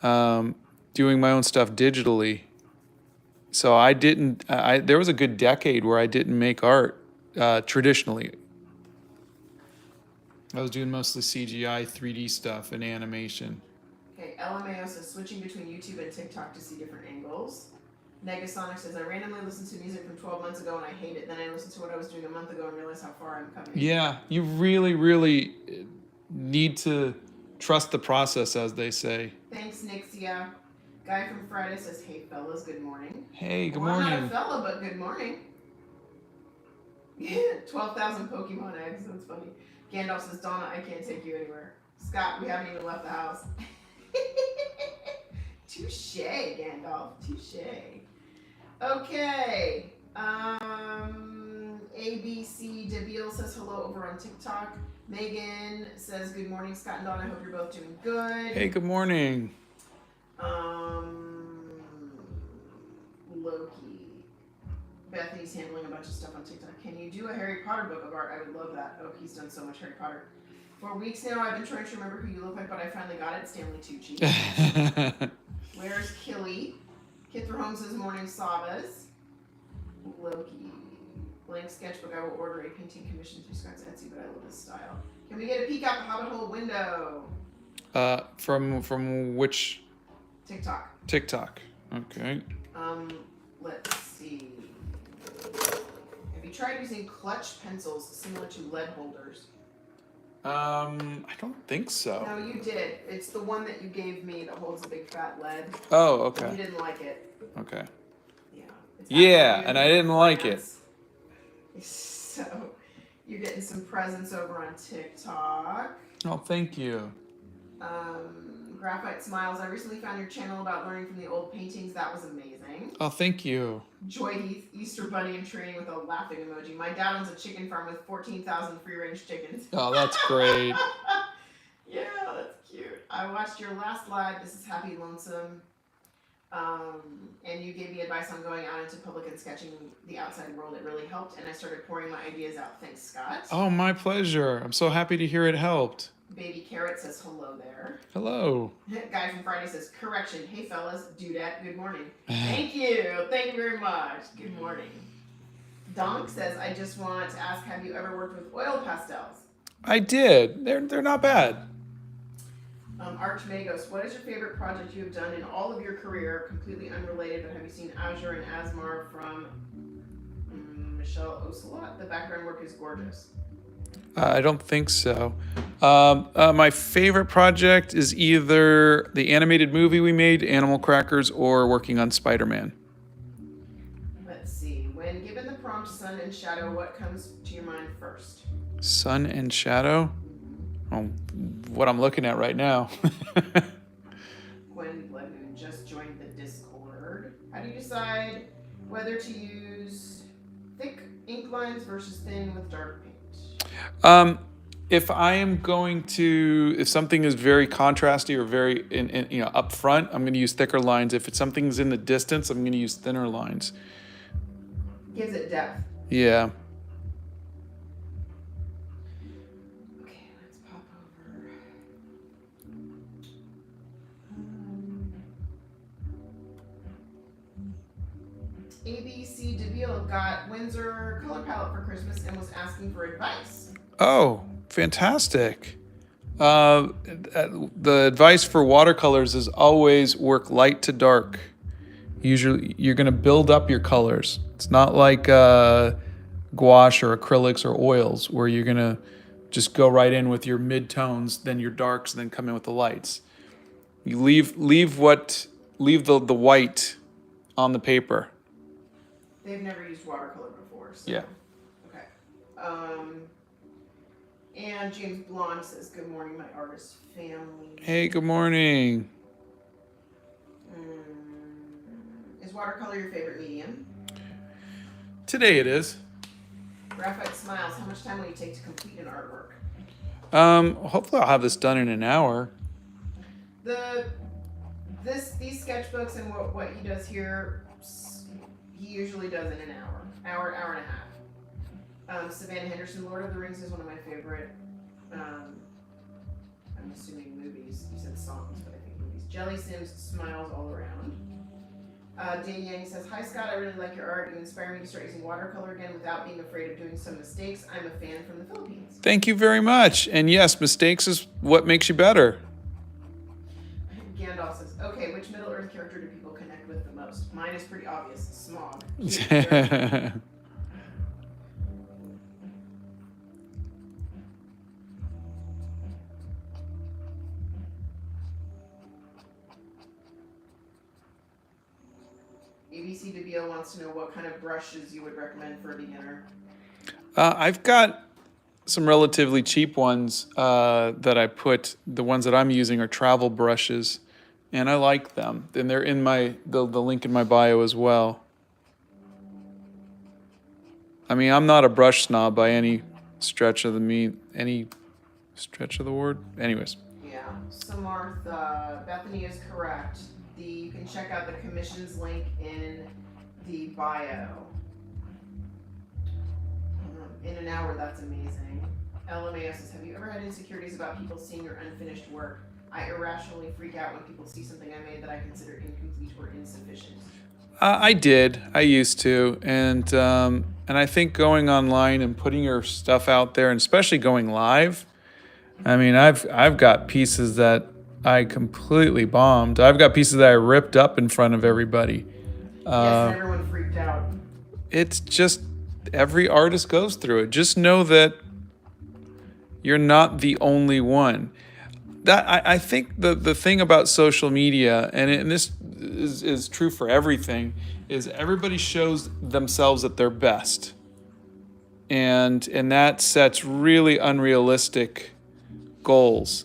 doing my own stuff digitally. So I didn't, there was a good decade where I didn't make art traditionally. I was doing mostly CGI, 3D stuff, and animation. Okay, LMAO says, switching between YouTube and TikTok to see different angles. Negasonic says, I randomly listened to music from 12 months ago and I hate it. Then I listened to what I was doing a month ago and realized how far I'm coming. Yeah, you really, really need to trust the process, as they say. Thanks, Nixia. Guy from Friday says, hey, fellas, good morning. Hey, good Well, morning. I'm not a fella, but good morning. 12,000 Pokemon eggs. That's funny. Gandalf says, Donna, I can't take you anywhere. Scott, we haven't even left the house. Touche, Gandalf. Touche. Okay. ABC DeVille says hello over on TikTok. Megan says, good morning, Scott and Donna. I hope you're both doing good. Hey, good morning. Loki. Bethany's handling a bunch of stuff on TikTok. Can you do a Harry Potter book of art? I would love that. Oh, he's done so much Harry Potter. For weeks now, I've been trying to remember who you look like, but I finally got it. Stanley Tucci. Where's Killy? Kithra Holmes says, morning Savas. Loki. Blank sketchbook. I will order a painting commission through Scott's Etsy, but I love this style. Can we get a peek out the Hobbit hole window? From which? TikTok. TikTok. Okay. Let's see. Have you tried using clutch pencils similar to lead holders? I don't think so. No, you did. It's the one that you gave me that holds a big fat lead. Oh, You okay. didn't like it. Okay. Yeah. It's Yeah, actually and I didn't like it. So, you're getting some presents over on TikTok. Oh, thank you. Graphite Smiles. I recently found your channel about learning from the old paintings. That was amazing. Oh, thank you. Joy Heath, Easter Bunny in training with a laughing emoji. My dad owns a chicken farm with 14,000 free-range chickens. Oh, that's great. Yeah, that's cute. I watched your last live. This is Happy Lonesome. And you gave me advice on going out into public and sketching the outside world. It really helped, and I started pouring my ideas out. Thanks, Scott. Oh, my pleasure. I'm so happy to hear it helped. Baby Carrot says hello there. Hello. Guy from Friday says, correction. Hey, fellas, dudette, good morning. Thank you. Thank you very much. Good morning. Donk says, I just want to ask, have you ever worked with oil pastels? I did. They're not bad. Archmagos, what is your favorite project you have done in all of your career? Completely unrelated, but have you seen Azure and Asmar from Michelle Ocelot? The background work is gorgeous. I don't think so. My favorite project is either the animated movie we made, Animal Crackers, or working on Spider-Man. shadow, what comes to your mind first? Sun and shadow? Oh, what I'm looking at right now. Gwen Bloodmoon just joined the Discord. How do you decide whether to use thick ink lines versus thin with dark paint? If I am going to, if something is very contrasty or very, up front, I'm going to use thicker lines. If it's something's in the distance, I'm going to use thinner lines. Gives it depth. Yeah. Okay, let's pop over. ABC DeVille got Windsor color palette for Christmas and was asking for advice. Oh, fantastic. The advice for watercolors is always work light to dark. Usually, you're going to build up your colors. It's not like gouache or acrylics or oils where you're going to just go right in with your mid-tones, then your darks, and then come in with the lights. You leave the white on the paper. They've never used watercolor before, so. Yeah. Okay. And James Blonde says, good morning, my artist family. Hey, good morning. Is watercolor your favorite medium? Today it is. Graphite Smiles, how much time will you take to complete an artwork? Hopefully I'll have this done in an hour. These sketchbooks and what he does here, he usually does in an hour and a half. Savannah Henderson, Lord of the Rings is one of my favorite, I'm assuming movies. You said songs, but I think movies. Jelly Sims, smiles all around. Dan Yang says, hi Scott, I really like your art. You inspire me to start using watercolor again without being afraid of doing some mistakes. I'm a fan from the Philippines. Thank you very much. And yes, mistakes is what makes you better. Gandalf says, okay, which Middle-earth character do people connect with the most? Mine is pretty obvious, Smog. ABC DeVille wants to know what kind of brushes you would recommend for a beginner. I've got some relatively cheap ones that I put. The ones that I'm using are travel brushes, and I like them. And they're in the link in my bio as well. I mean, I'm not a brush snob by any stretch of the word. Anyways. Yeah. So Martha, Bethany is correct. You can check out the commissions link in the bio. In an hour, that's amazing. LMAO says, have you ever had insecurities about people seeing your unfinished work? I irrationally freak out when people see something I made that I consider incomplete or insufficient. I did. I used to, and I think going online and putting your stuff out there, and especially going live. I mean, I've got pieces that I completely bombed. I've got pieces that I ripped up in front of everybody. Yes, and everyone freaked out. It's just every artist goes through it. Just know that you're not the only one. That I think the thing about social media, and this is true for everything, is everybody shows themselves at their best, and that sets really unrealistic goals.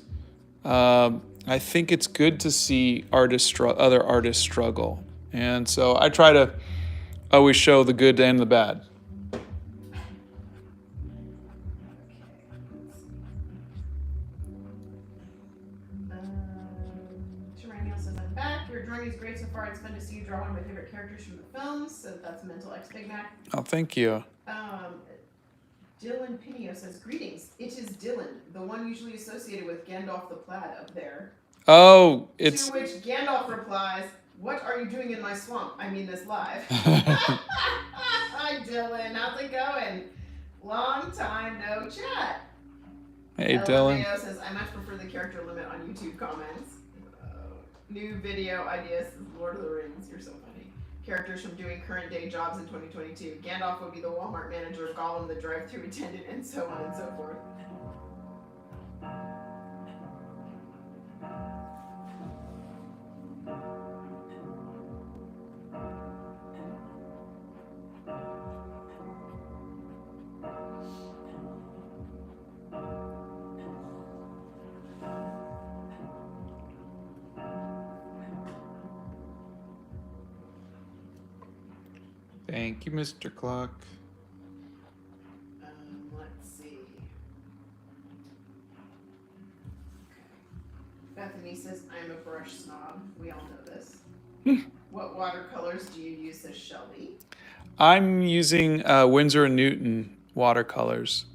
I think it's good to see other artists struggle, and so I try to always show the good and the bad. Your drawing is great so far. It's fun to see you draw one of my favorite characters from the films. So that's Mental X Big Mac. Oh, thank you. Dylan Pinio says, greetings. It is Dylan, the one usually associated with Gandalf the Plaid up there. Oh, it's... To which Gandalf replies, what are you doing in my swamp? I mean this live. Hi, Dylan. How's it going? Long time no chat. Hey, Dylan. LMAO says, I much prefer the character limit on YouTube comments. New video ideas is Lord of the Rings. You're so funny. Characters from doing current day jobs in 2022. Gandalf would be the Walmart manager, Gollum the drive-thru attendant, and so on and so forth. Thank you, Mr. Clock. Let's see. Bethany says, I'm a brush snob. We all know this. What watercolors do you use, says Shelby? I'm using Winsor & Newton watercolors.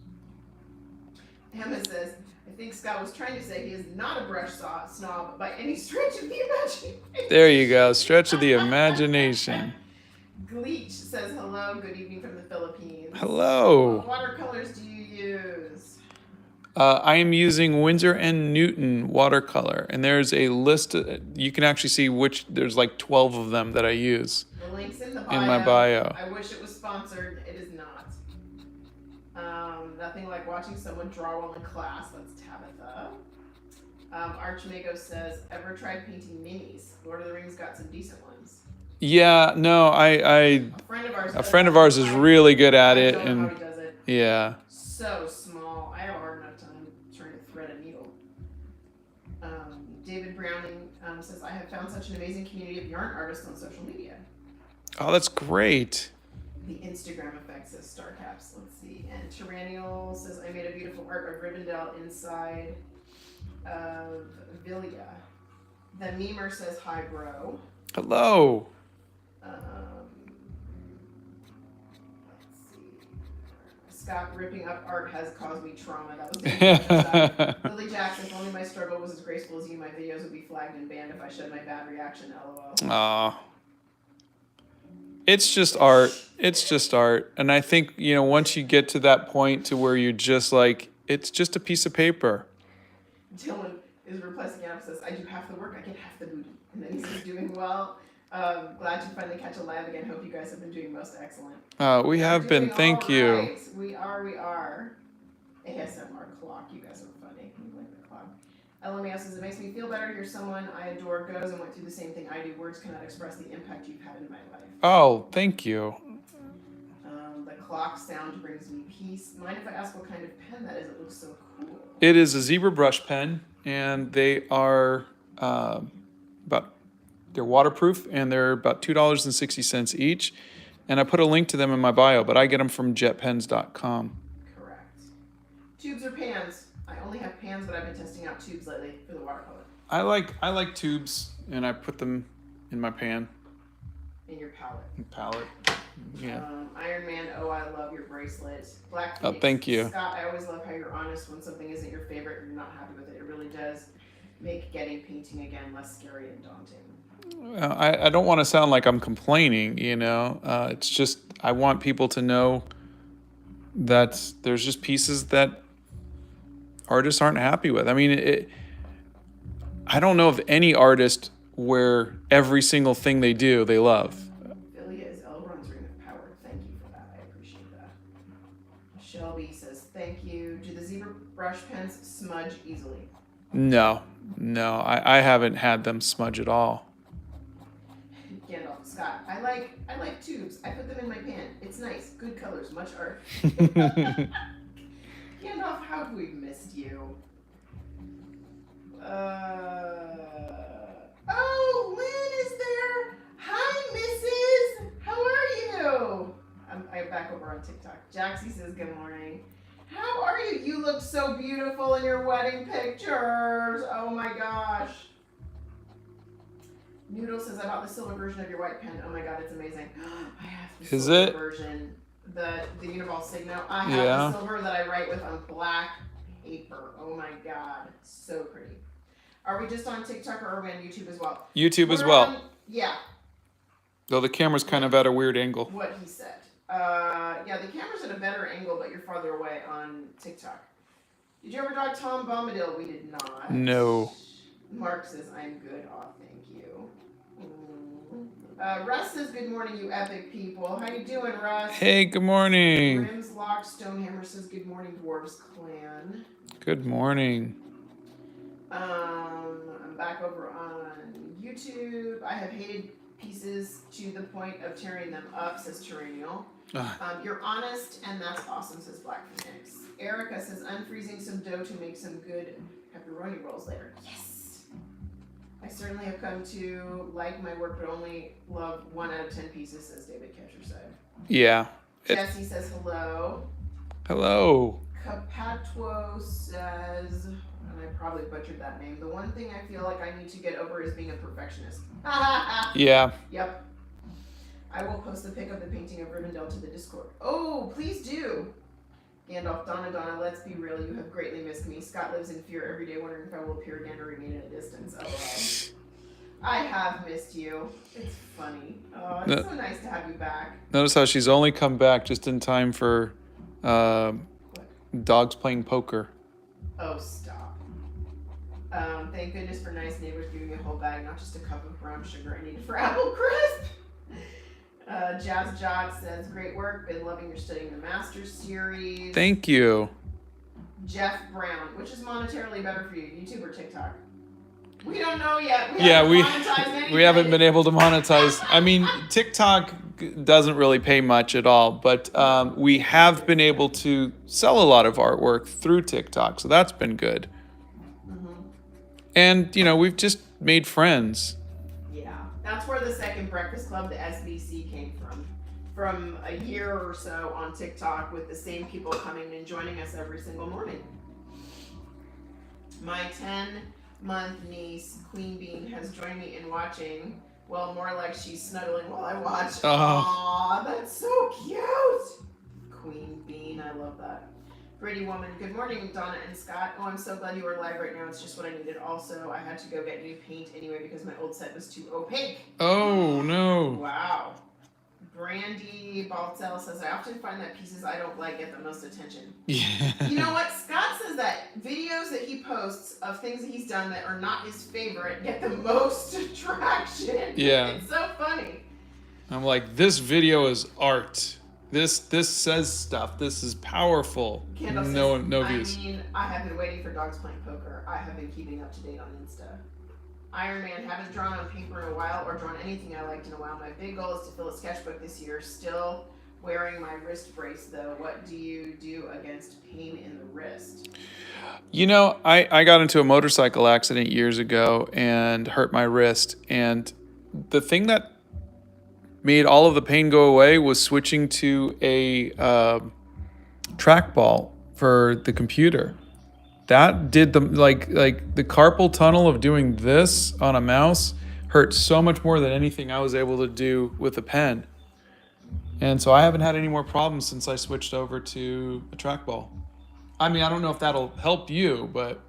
Emma says, I think Scott was trying to say he is not a brush snob by any stretch of the imagination. There you go. Stretch of the imagination. Gleech says, hello, good evening from the Philippines. Hello. What watercolors do you use? I am using Winsor & Newton watercolor, and there's a list. You can actually see there's like 12 of them that I use. The link's in the bio. In my bio. I wish it was sponsored. It is not. Nothing like watching someone draw well in class. That's Tabitha. Archmago says, ever tried painting minis? Lord of the Rings got some decent ones. Yeah, no, a friend of ours is really good at it, I don't know and how he does it. yeah. So small. I have a hard enough time trying to thread a needle. David Browning says, I have found such an amazing community of yarn artists on social media. Oh, that's great. The Instagram effect says star caps. Let's see. And Tyrannial says, I made a beautiful art of Rivendell inside of Villia. The Memer says, hi, bro. Hello. Let's see. Scott, ripping up art has caused me trauma. That was Lily Jackson, if only my struggle was as graceful as you, my videos would be flagged and banned if I showed my bad reaction. LOL. Aw. It's just art. It's just art. And I think, once you get to that point to where you're just like, it's just a piece of paper. Dylan is replacing it. Says, I do half the work, I get half the booty. And then he says, doing well. Glad to finally catch a live again. Hope you guys have been doing most excellent. We have been. Thank you. Right. We are. ASMR clock. You guys are funny. You like the clock. LMAO says, it makes me feel better to hear someone I adore goes and went through the same thing I do. Words cannot express the impact you've had in my life. Oh, thank you. The clock sound brings me peace. Mind if I ask what kind of pen that is? It looks so cool. It is a zebra brush pen, and they are they're waterproof, and they're about $2.60 each. And I put a link to them in my bio, but I get them from jetpens.com. Correct. Tubes or pans? I only have pans, but I've been testing out tubes lately for the watercolor. I like tubes, and I put them in my pan. In your palette. Palette. Yeah. Iron Man, oh, I love your bracelet. Black Oh, Phoenix. thank you. Scott, I always love how you're honest when something isn't your favorite and you're not happy with it. It really does make getting painting again less scary and daunting. I don't want to sound like I'm complaining, It's just I want people to know that there's just pieces that artists aren't happy with. I mean, I don't know of any artist where every single thing they do, they love. Fili is Elrond's Ring of Power. Thank you for that. I appreciate that. Shelby says, thank you. Do the zebra brush pens smudge easily? No, I haven't had them smudge at all. Gandalf, Scott, I like tubes. I put them in my pan. It's nice. Good colors. Much art. Gandalf, how have we missed you? Oh, Lynn is there. Hi, Mrs. How are you? I'm back over on TikTok. Jaxie says good morning. How are you? You look so beautiful in your wedding pictures. Oh my gosh. Noodle says, I bought the silver version of your white pen. Oh my god, it's amazing. I have the silver version. The Uniball Signo. I have the silver that I write with on black paper. Oh my god. So pretty. Are we just on TikTok or are we on YouTube as well? YouTube as well. Yeah. Though the camera's kind of at a weird angle. What he said. Yeah, the camera's at a better angle, but you're farther away on TikTok. Did you ever draw Tom Bombadil? We did not. No. Mark says, I'm good. Aw, thank you. Russ says, good morning, you epic people. How you doing, Russ? Hey, good morning. Grimm's Lock Stonehammer says, good morning, Dwarves Clan. Good morning. I'm back over on YouTube. I have hated pieces to the point of tearing them up, says Tyrannial. You're honest, and that's awesome, says Black Phoenix. Erica says, unfreezing some dough to make some good pepperoni rolls later. Yes! I certainly have come to like my work, but only love 1 out of 10 pieces, says David Ketcherside. Yeah. Jesse says hello. Hello. Capatuo says, and I probably butchered that name, the one thing I feel like I need to get over is being a perfectionist. Yeah. Yep. I will post the pic of the painting of Rivendell to the Discord. Oh, please do. Gandalf, Donna, let's be real. You have greatly missed me. Scott lives in fear every day, wondering if I will appear again or remain at a distance. Oh, I have missed you. It's funny. Oh, it's so nice to have you back. Notice how she's only come back just in time for dogs playing poker. Oh, stop. Thank goodness for nice neighbors giving me a whole bag, not just a cup of brown sugar I needed for apple crisp. Jazz Jock says, great work. Been loving your Studying the Masters series. Thank you. Jeff Brown, which is monetarily better for you, YouTube or TikTok? We don't know yet. We haven't been able to monetize. I mean, TikTok doesn't really pay much at all, but we have been able to sell a lot of artwork through TikTok, so that's been good. Mm-hmm. And, you know, we've just made friends. Yeah, that's where the second Breakfast Club, the SBC, came from a year or so on TikTok with the same people coming and joining us every single morning. My 10-month niece, Queen Bean, has joined me in watching. Well, more like she's snuggling while I watch. Aww, that's so cute. Queen Bean, I love that. Pretty woman. Good morning, Donna and Scott. Oh, I'm so glad you are live right now. It's just what I needed. Also, I had to go get new paint anyway because my old set was too opaque. Oh, no. Wow. Brandy Baltzell says, I often find that pieces I don't like get the most attention. Yeah. You know what? Scott says that videos that he posts of things that he's done that are not his favorite get the most traction. Yeah. It's so funny. I'm like, this video is art. This says stuff. This is powerful. Kendall no says, views. I mean, I have been waiting for dogs playing poker. I have been keeping up to date on Insta. Iron Man, haven't drawn on paper in a while or drawn anything I liked in a while. My big goal is to fill a sketchbook this year. Still wearing my wrist brace though. What do you do against pain in the wrist? You know, I got into a motorcycle accident years ago and hurt my wrist. And the thing that made all of the pain go away was switching to a trackball for the computer. That did the like the carpal tunnel of doing this on a mouse hurt so much more than anything I was able to do with a pen. And so I haven't had any more problems since I switched over to a trackball. I mean, I don't know if that'll help you, but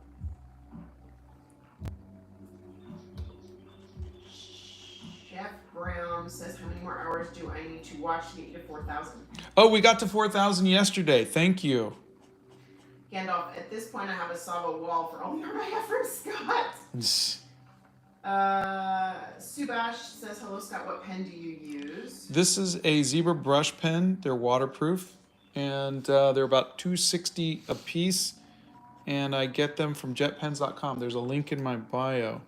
Jeff Brown says, how many more hours do I need to watch to get you to 4,000? oh, we got to 4,000 yesterday. Thank you. Gandalf, at this point I have a Sava wall for all your efforts, Scott. Subash says, hello, Scott, what pen do you use? This is a zebra brush pen. They're waterproof, and they're about $2.60 a piece, and I get them from jetpens.com. There's a link in my bio.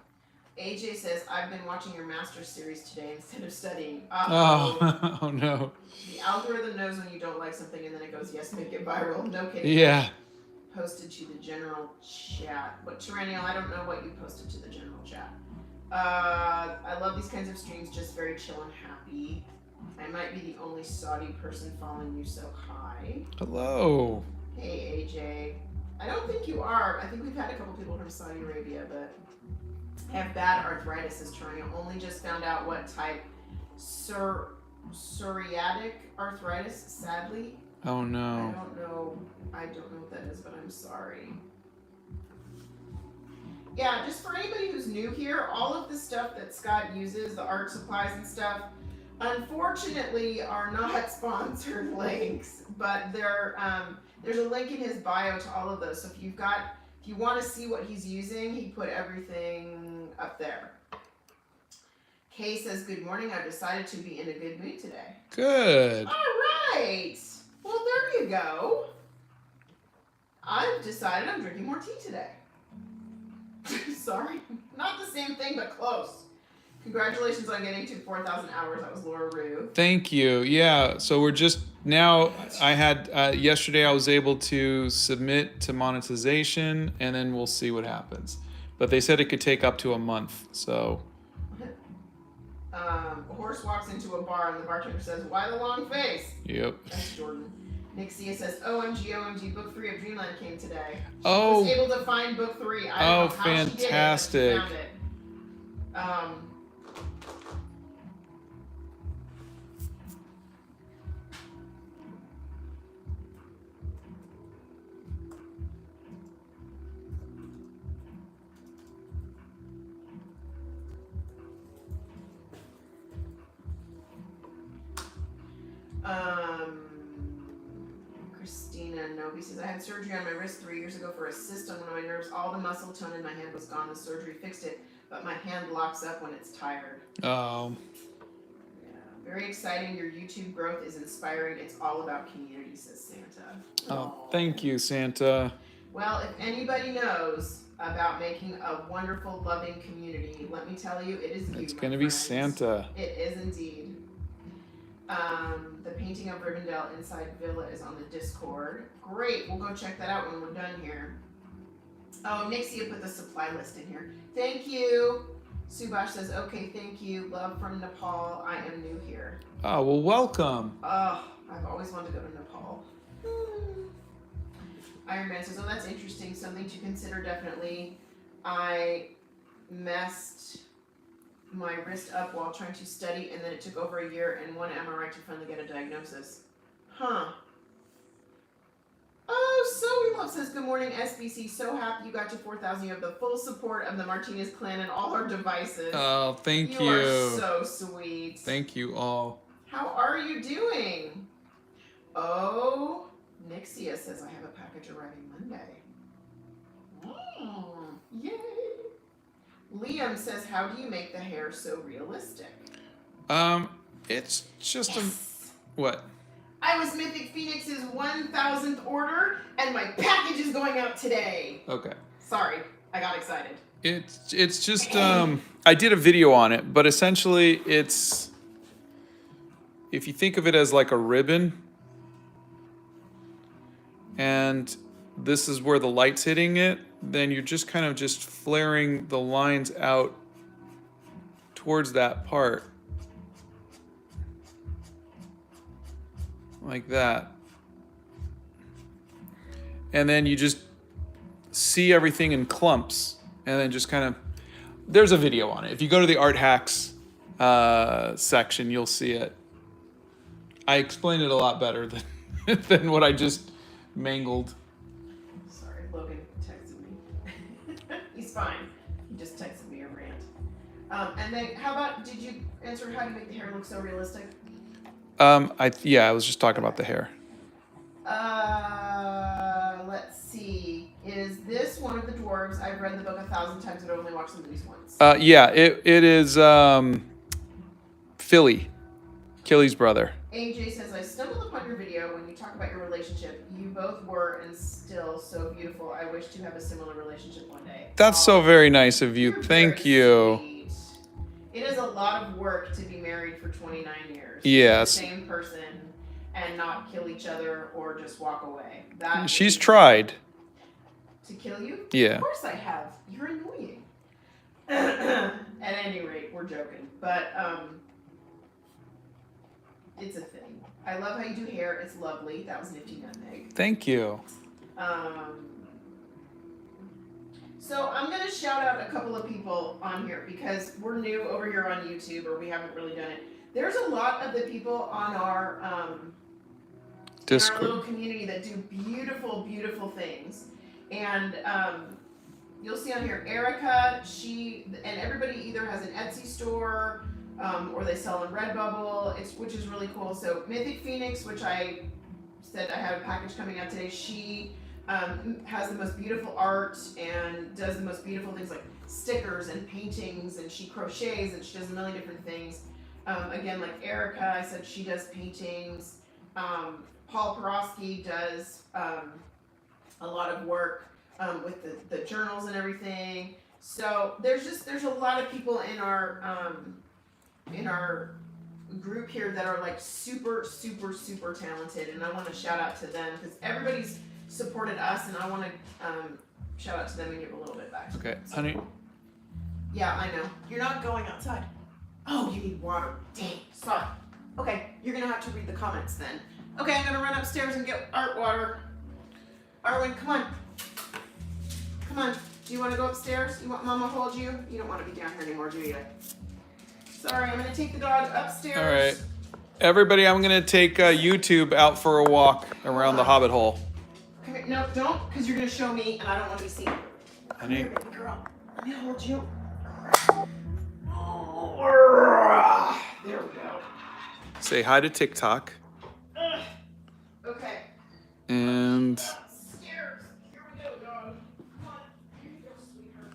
AJ says, I've been watching your master series today instead of studying. Uh-oh. Oh, no. The algorithm knows when you don't like something, and then it goes, yes, make it viral. No kidding. Yeah. Posted to the general chat. But Tyrannial, I don't know what you posted to the general chat. I love these kinds of streams, just very chill and happy. I might be the only Saudi person following you, so hi. Hello. Hey, AJ. I don't think you are. I think we've had a couple people from Saudi Arabia, but I have bad arthritis, says Tyrannial. Only just found out what type. Psoriatic arthritis, sadly. Oh, no. I don't know what that is, but I'm sorry. Yeah, just for anybody who's new here, all of the stuff that Scott uses, the art supplies and stuff, unfortunately are not sponsored links, but there's a link in his bio to all of those. So if you want to see what he's using, he put everything up there. Kay says, good morning. I've decided to be in a good mood today. Good. All right. Well, there you go. I've decided I'm drinking more tea today. Sorry. Not the same thing, but close. Congratulations on getting to 4,000 hours. That was Laura Rue. Thank you. Yeah, so we're just now, I had, yesterday I was able to submit to monetization, and then we'll see what happens. but they said it could take up to a month. So A horse walks into a bar and the bartender says, "Why the long face?" yep. That's Jordan. Nixia says, "OMG, OMG, book 3 of Dreamland came today." She Oh. was able to find book 3. I don't know how fantastic. she did it, but she found it. Christina Nobi says, "I had surgery on my wrist 3 years ago for a cyst on one of my nerves. All the muscle tone in my hand was gone. The surgery fixed it, but my hand locks up when it's tired." Oh. Yeah, very exciting. Your YouTube growth is inspiring. It's all about community, says Santa. Oh, thank you, Santa. Well, if anybody knows about making a wonderful, loving community, let me tell you, it is you. It's going to be Santa. It is indeed. The painting of Rivendell inside Villa is on the Discord. Great, we'll go check that out when we're done here. Oh, Nixia put the supply list in here. Thank you. Subash says, "Okay, thank you. Love from Nepal. I am new here." Oh, well, welcome. Oh, I've always wanted to go to Nepal. Iron Man says, "Oh, that's interesting. Something to consider, definitely. I messed my wrist up while trying to study, and then it took over a year and 1 MRI to finally get a diagnosis." Huh. Oh, Zoe Love says, "Good morning, SBC. So happy you got to 4,000. You have the full support of the Martinez clan and all our devices." Oh, thank you. You are so sweet. Thank you all. How are you doing? Oh, Nixia says, "I have a package arriving Monday." Yay. Liam says, "How do you make the hair so realistic?" It's just Yes. what? I was Mythic Phoenix's 1,000th order, and my package is going out today. Okay. Sorry, I got excited. It's just I did a video on it, but essentially it's, if you think of it as like a ribbon, and this is where the light's hitting it, then you're just kind of just flaring the lines out towards that part. Like that. And then you just see everything in clumps, and then just kind of, there's a video on it. If you go to the art hacks section, you'll see it. I explained it a lot better than than what I just mangled. Sorry, Logan texted me. He's fine. He just texted me a rant. And then, how about, did you answer how to make the hair look so realistic? I was just talking about the hair. Let's see. Is this one of the dwarves? I've read the book 1,000 times, but only watched the movies once. Yeah, it is Fili, Killy's brother. AJ says, "I stumbled upon your video when you talk about your relationship. You both were and still so beautiful. I wish to have a similar relationship one day." That's so very nice of you. You're Thank very you. sweet. It is a lot of work to be married for 29 years. Yes. To the same person and not kill each other or just walk away. She's tried. To kill you? Yeah. Of course I have. You're annoying. At any rate, we're joking. But it's a thing. I love how you do hair. It's lovely. That was Nifty Nutmeg. Thank you. So I'm going to shout out a couple of people on here because we're new over here on YouTube, or we haven't really done it. There's a lot of the people on our Discord. in our little community that do beautiful, beautiful things. And you'll see on here, Erica, and everybody either has an Etsy store or they sell on Redbubble, which is really cool. So Mythic Phoenix, which I said I have a package coming out today, she has the most beautiful art and does the most beautiful things like stickers and paintings, and she crochets and she does a million different things. Again, like Erica, I said she does paintings. Paul Porosky does a lot of work with the journals and everything. So there's a lot of people in our group here that are like super, super, super talented, and I want to shout out to them because everybody's supported us, and I want to shout out to them and give a little bit back. Okay, honey. Yeah, I know. You're not going outside. Oh, you need water. Dang, sorry. Okay, you're gonna have to read the comments then. Okay, I'm gonna run upstairs and get Art water. Arwen, come on. Come on. Do you want to go upstairs? You want Mama to hold you? You don't want to be down here anymore, do you? Sorry, I'm gonna take the dog upstairs. All right. Everybody, I'm going to take YouTube out for a walk around the Hobbit hole. Come here. No, don't, because you're gonna show me, and I don't want to be seen. Come Honey. here, baby girl. Let me hold you. There we go. Say hi to TikTok. Okay. And Upstairs. Here we go, dog. Come on. Here you go, sweetheart.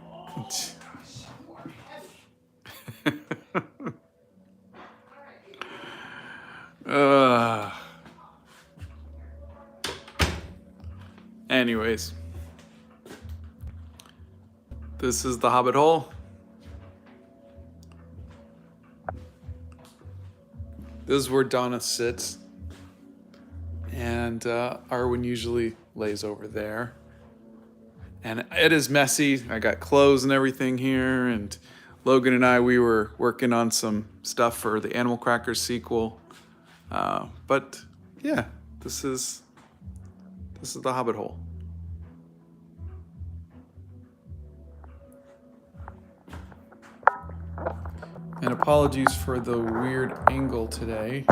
Oh, gosh. You are heavy. All right, baby. Anyways. This is the Hobbit hole. This is where Donna sits. And Arwen usually lays over there. And it is messy. I got clothes and everything here. And Logan and I, we were working on some stuff for the Animal Crackers sequel. But yeah, this is the Hobbit hole. And apologies for the weird angle today.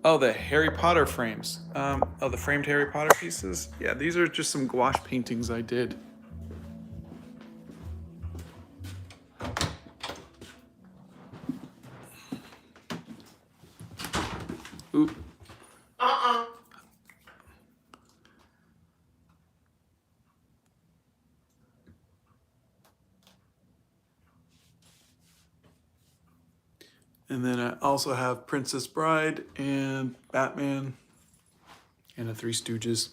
Oh, the Harry Potter frames. The framed Harry Potter pieces. Yeah, these are just some gouache paintings I did. Oop. And then I also have Princess Bride and Batman and the Three Stooges.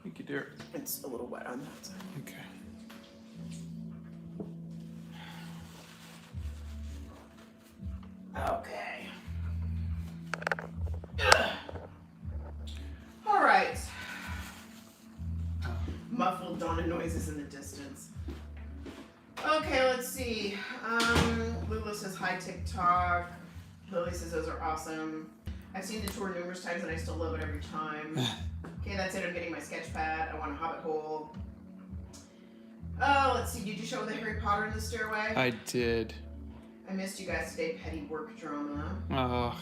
Thank you, dear. It's a little wet on that side. Okay. Okay. All right. Muffled Donna noises in the distance. Okay, let's see. Lulu says hi TikTok. Lily says those are awesome. I've seen the tour numerous times and I still love it every time. Okay, that's it. I'm getting my sketch pad. I want a Hobbit hole. Oh, let's see. Did you show the Harry Potter in the stairway? I did. I missed you guys today. Petty work drama.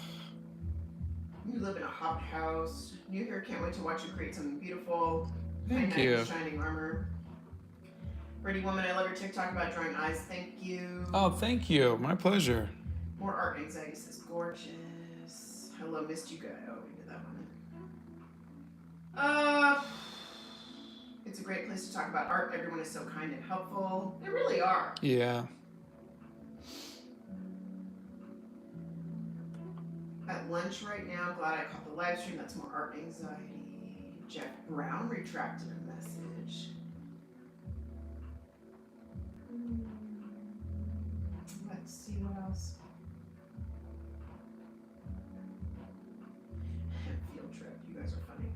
You live in a Hobbit house. New here. Can't wait to watch you create something beautiful. Thank My you. knight in shining armor. Pretty woman, I love your TikTok about drawing eyes. Thank you. Oh, thank you. My pleasure. More art anxiety says gorgeous. Hello, missed you guys. Oh, we did that one. It's a great place to talk about art. Everyone is so kind and helpful. They really are. Yeah. At lunch right now. Glad I caught the live stream. That's more art anxiety. Jeff Brown retracted a message. Let's see what else. Field trip. You guys are funny.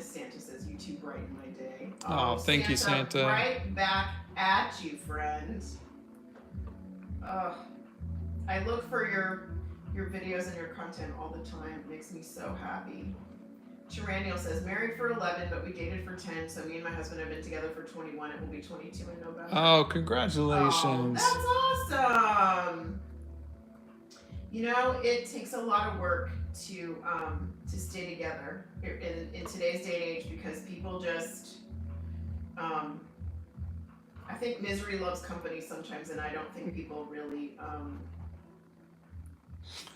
Santa says you two brighten my day. Oh, thank you, Santa. Right back at you, friends. I look for your videos and your content all the time. It makes me so happy. Chiraniel says, married for 11, but we dated for 10, so me and my husband have been together for 21. It will be 22 in November. Oh, congratulations. Oh, that's awesome. You know, it takes a lot of work to stay together in today's day and age because people just, I think misery loves company sometimes, and I don't think people really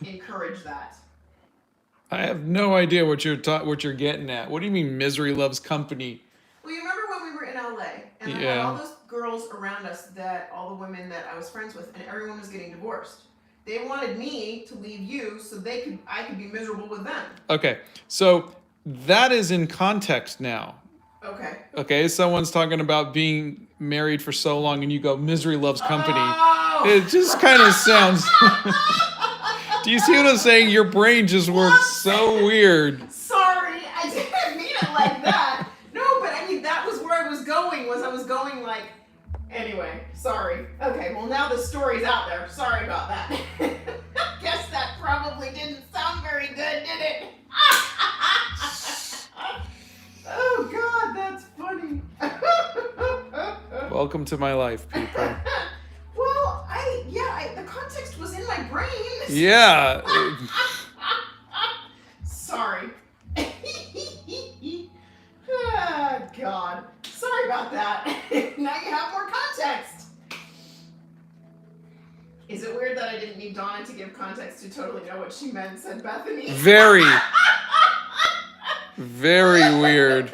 encourage that. I have no idea what you're getting at. What do you mean misery loves company? Well, you remember when we were in LA and I Yeah. had all girls around us that all the women that I was friends with, and everyone was getting divorced. They wanted me to leave you so I could be miserable with them. Okay, so that is in context now. Okay. Okay, someone's talking about being married for so long, and you go, "Misery loves company." Oh! It just kind of sounds. Do you see what I'm saying? Your brain just works so weird. Sorry, I didn't mean it like that. No, but I mean that was where I was going. Like. Anyway, sorry. Okay, well now the story's out there. Sorry about that. Guess that probably didn't sound very good, did it? Oh God, that's funny. Welcome to my life, people. Well, the context was in my brain. Yeah. Sorry. Ah, God. Sorry about that. Now you have more context. Is it weird that I didn't need Donna to give context to totally know what she meant, said Bethany? Very. Very weird.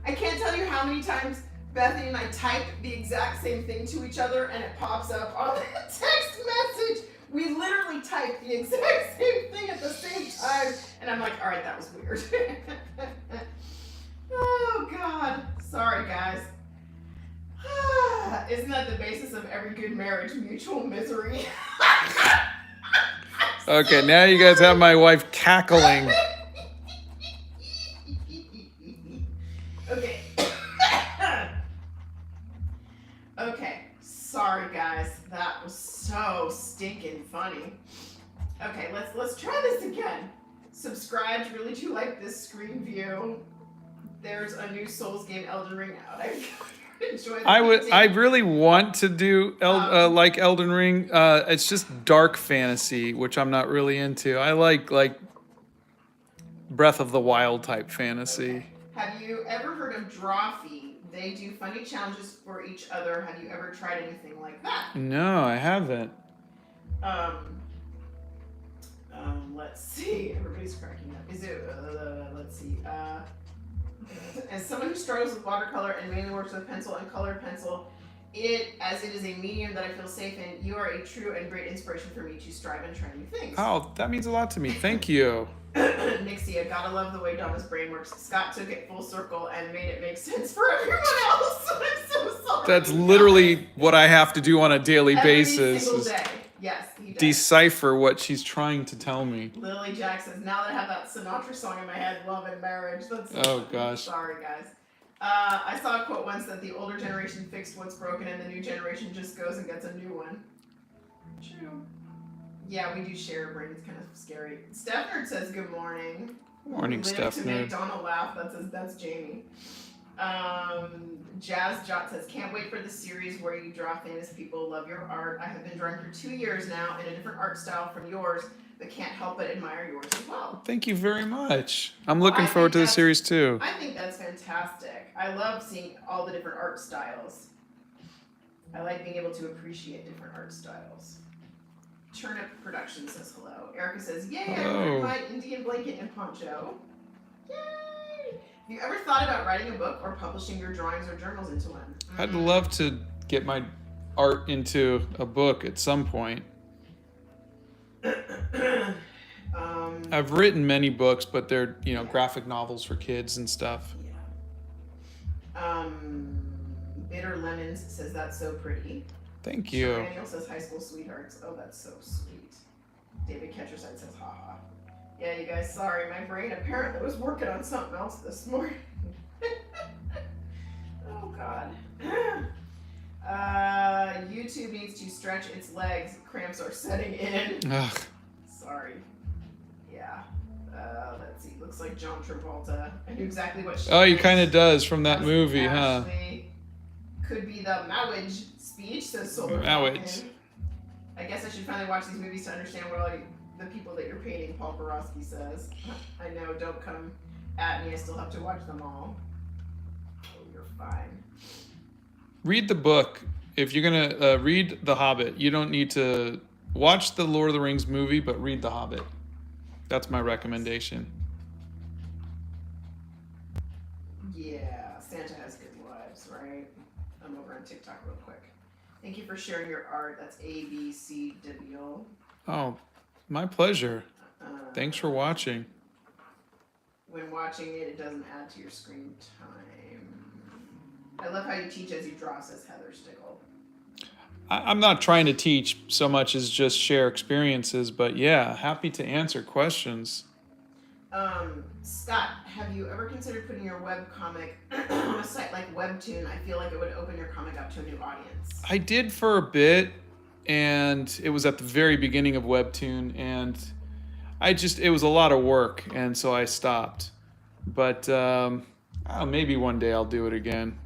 I can't tell you how many times Bethany and I type the exact same thing to each other and it pops up on the text message. We literally type the exact same thing at the same time. And I'm like, all right, that was weird. Oh, God. Sorry, guys. Isn't that the basis of every good marriage? Mutual misery. Okay, now you guys have my wife cackling. Okay. Okay. Sorry, guys. That was so stinking funny. Okay, let's try this again. Subscribe. Really do like this screen view. There's a new Souls game, Elden Ring, out. I enjoy the I really want to do like Elden Ring. It's just dark fantasy, which I'm not really into. I like Breath of the Wild type fantasy. Okay. Have you ever heard of Dwarf? They do funny challenges for each other. Have you ever tried anything like that? No, I haven't. Let's see. Everybody's cracking up. Is it? Let's see. As someone who struggles with watercolor and mainly works with pencil and colored pencil, as it is a medium that I feel safe in, you are a true and great inspiration for me to strive and try new things. Oh, that means a lot to me. Thank you. Nixie, I gotta love the way Donna's brain works. Scott took it full circle and made it make sense for everyone else. I'm so sorry. That's literally what I have to do on a daily basis. Every single day. Yes, he does. Decipher what she's trying to tell me. Lily Jack says, now that I have that Sinatra song in my head, love and marriage. That's oh gosh. Sorry, guys. I saw a quote once that the older generation fixed what's broken and the new generation just goes and gets a new one. True. Yeah, we do share a brain. It's kind of scary. Stephnerd says good morning. Morning, Stephnerd. To make Donna laugh. That's Jamie. Jazz Jot says, can't wait for the series where you draw famous people. Love your art. I have been drawing for 2 years now in a different art style from yours, but can't help but admire yours as well. Thank you very much. I'm looking forward to the series too. I think that's fantastic. I love seeing all the different art styles. I like being able to appreciate different art styles. Turnip Productions says hello. Erica says, yay, I ordered my Indian blanket and poncho. Yay! Have you ever thought about writing a book or publishing your drawings or journals into one? I'd love to get my art into a book at some point. I've written many books, but they're, graphic novels for kids and stuff. Yeah. Bitter Lemons says, that's so pretty. Thank you. Daniel says, high school sweethearts. Oh, that's so sweet. David Ketcherside says, haha. Yeah, you guys, sorry. My brain apparently was working on something else this morning. Oh, God. YouTube needs to stretch its legs. Cramps are setting in. Ugh. Sorry. Yeah. Let's see. Looks like John Travolta. I knew exactly what she he kind of does from that movie, huh? Could be the marriage speech, says Solar. Marriage. I guess I should finally watch these movies to understand what all the people that you're painting, Paul Borowski says. I know, don't come at me. I still have to watch them all. Oh, you're fine. Read the book. If you're going to read The Hobbit, you don't need to watch the Lord of the Rings movie, but read The Hobbit. That's my recommendation. Yeah, Santa has good lives, right? Thank you for sharing your art. That's ABCW. Oh, my pleasure. Uh, Thanks for watching. When watching it, it doesn't add to your screen time. I love how you teach as you draw, says Heather Stickle. I'm not trying to teach so much as just share experiences, but yeah, happy to answer questions. Scott, have you ever considered putting your web comic on a site like Webtoon? I feel like it would open your comic up to a new audience. I did for a bit, and it was at the very beginning of Webtoon, and it was a lot of work, and so I stopped. But maybe one day I'll do it again.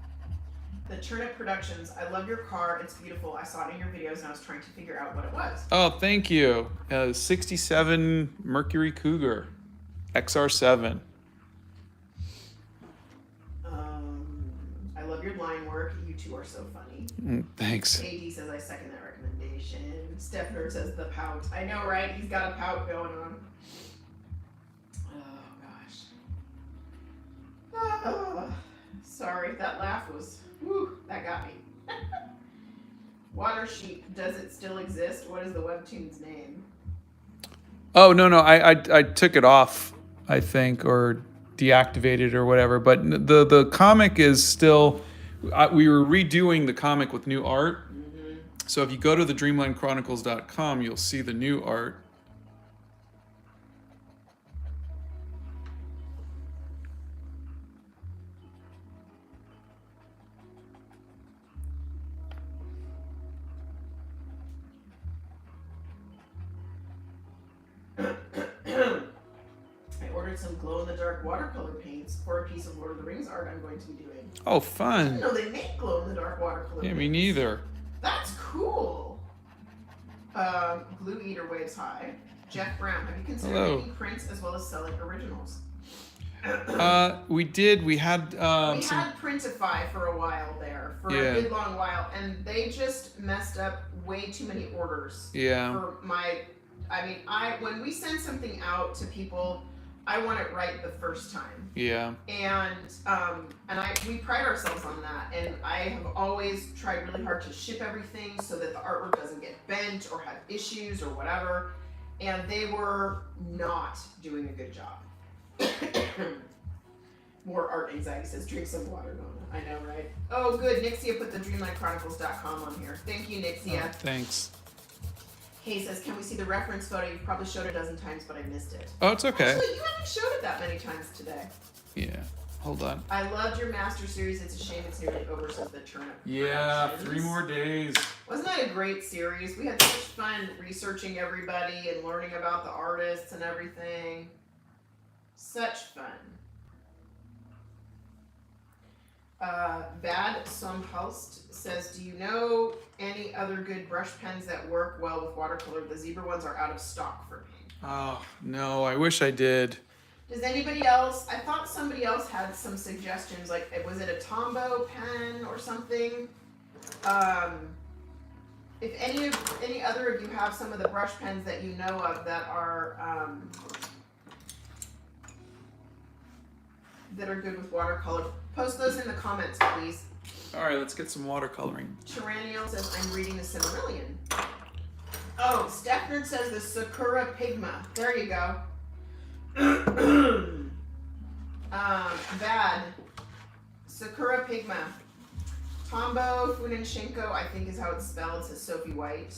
The Turnip Productions. I love your car. It's beautiful. I saw it in your videos, and I was trying to figure out what it was. Oh, thank you. 67 Mercury Cougar, XR7. I love your line work. You two are so funny. Thanks. AD says I second that recommendation. Steph Nerd says the pout. I know, right? He's got a pout going on. Oh gosh. Oh, sorry, that laugh was. Whew, that got me. Water Sheep, does it still exist? What is the Webtoon's name? Oh no, I took it off, I think, or deactivated or whatever. But the comic is still. We were redoing the comic with new art. Mm-hmm. So if you go to the dreamlandchronicles.com, you'll see the new art. I ordered some glow-in-the-dark watercolor paints for a piece of Lord of the Rings art I'm going to be doing. Oh, I fun. didn't know they make glow-in-the-dark watercolor Yeah, paints. me neither. That's cool. Glue Eater waves high. Jeff Brown, have you considered Hello. making prints as well as selling originals? We did. We had We some. had Printify for a while there, for Yeah. a good long while, and they just messed up way too many orders. Yeah. For when we send something out to people, I want it right the first time. Yeah. And we pride ourselves on that. And I have always tried really hard to ship everything so that the artwork doesn't get bent or have issues or whatever. And they were not doing a good job. More art anxiety says, drink some water, Nona. I know, right? Oh, good. Nixia put the dreamlandchronicles.com on here. Thank you, Nixia. Oh, thanks. Hay says, can we see the reference photo? You've probably showed it a dozen times, but I missed it. Oh, it's okay. Actually, you haven't showed it that many times today. Yeah. Hold on. I loved your master series. It's a shame it's nearly over, says the Turnip. Yeah, Productions. 3 more days. Wasn't that a great series? We had such fun researching everybody and learning about the artists and everything. Such fun. Bad Sompost says, do you know any other good brush pens that work well with watercolor? The zebra ones are out of stock for paint. Oh, no. I wish I did. Does anybody else? I thought somebody else had some suggestions. Like, was it a Tombow pen or something? If any other of you have some of the brush pens that you know of that are good with watercolor, post those in the comments, please. All right, let's get some watercoloring. Tyrannial says, I'm reading the Silmarillion. Oh, Stefnerd says the Sakura Pigma. There you go. Bad. Sakura Pigma. Tombow Funenshinko, I think is how it's spelled, says Sophie White.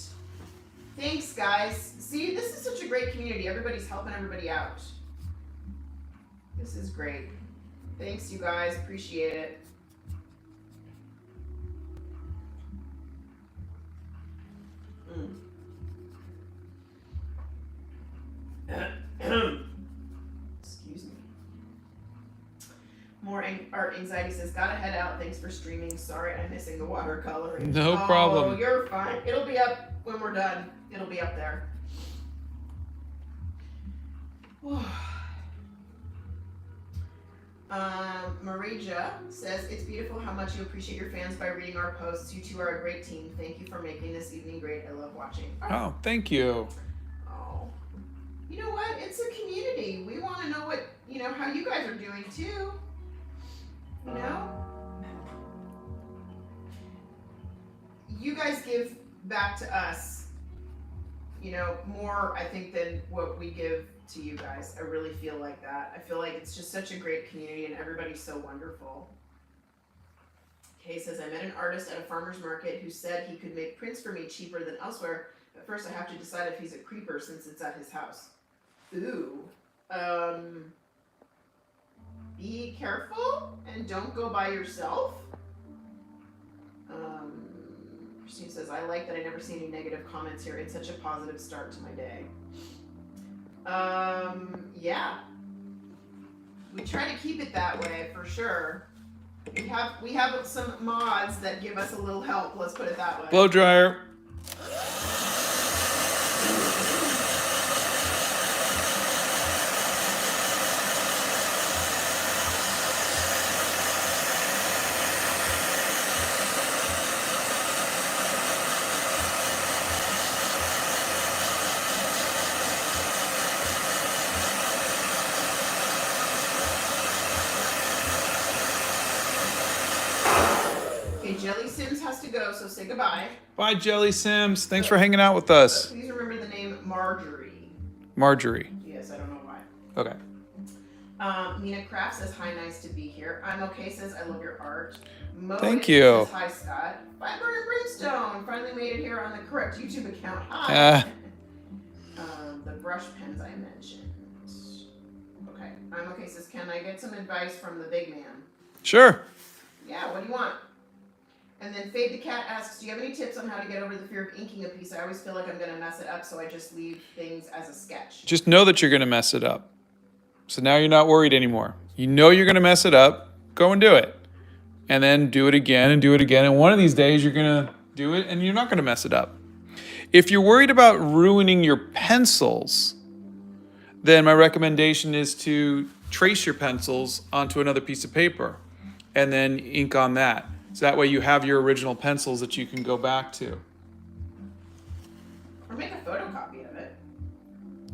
Thanks, guys. See, this is such a great community. Everybody's helping everybody out. This is great. Thanks, you guys. Appreciate it. Excuse me. More art anxiety says, gotta head out. Thanks for streaming. Sorry I'm missing the watercoloring. No problem. Oh, you're fine. It'll be up when we're done. It'll be up there. Marija says, it's beautiful how much you appreciate your fans by reading our posts. You two are a great team. Thank you for making this evening great. I love watching. Oh, thank you. Oh. You know what? It's a community. We want to know what, how you guys are doing too. you guys give back to us, you know, more, I think, than what we give to you guys. I really feel like that. I feel like it's just such a great community and everybody's so wonderful. Kay says, I met an artist at a farmer's market who said he could make prints for me cheaper than elsewhere, but first I have to decide if he's a creeper since it's at his house. Ooh. Be careful and don't go by yourself. Christine says, I like that I never see any negative comments here. It's such a positive start to my day. Yeah. We try to keep it that way for sure. We have some mods that give us a little help, let's put it that way. Blow dryer. Jelly Sims has to go, so say goodbye. Bye, Jelly Sims. Thanks for hanging out with us. Please remember the name Marjorie. Marjorie. Yes, I don't know why. Okay. Nina Kraft says, hi, nice to be here. I'm okay says, I love your art. Thank you. Says, hi, Scott. Fiber and Brimstone finally made it here on the correct YouTube account. Hi. The brush pens I mentioned. Okay. I'm okay says, can I get some advice from the big man? Sure. Yeah, what do you want? And then Fade the Cat asks, do you have any tips on how to get over the fear of inking a piece? I always feel like I'm going to mess it up, so I just leave things as a sketch. Just know that you're going to mess it up. So now you're not worried anymore. You know you're going to mess it up. Go and do it. And then do it again and do it again. And one of these days you're going to do it and you're not going to mess it up. If you're worried about ruining your pencils, then my recommendation is to trace your pencils onto another piece of paper and then ink on that. So that way you have your original pencils that you can go back to. Or make a photocopy of it.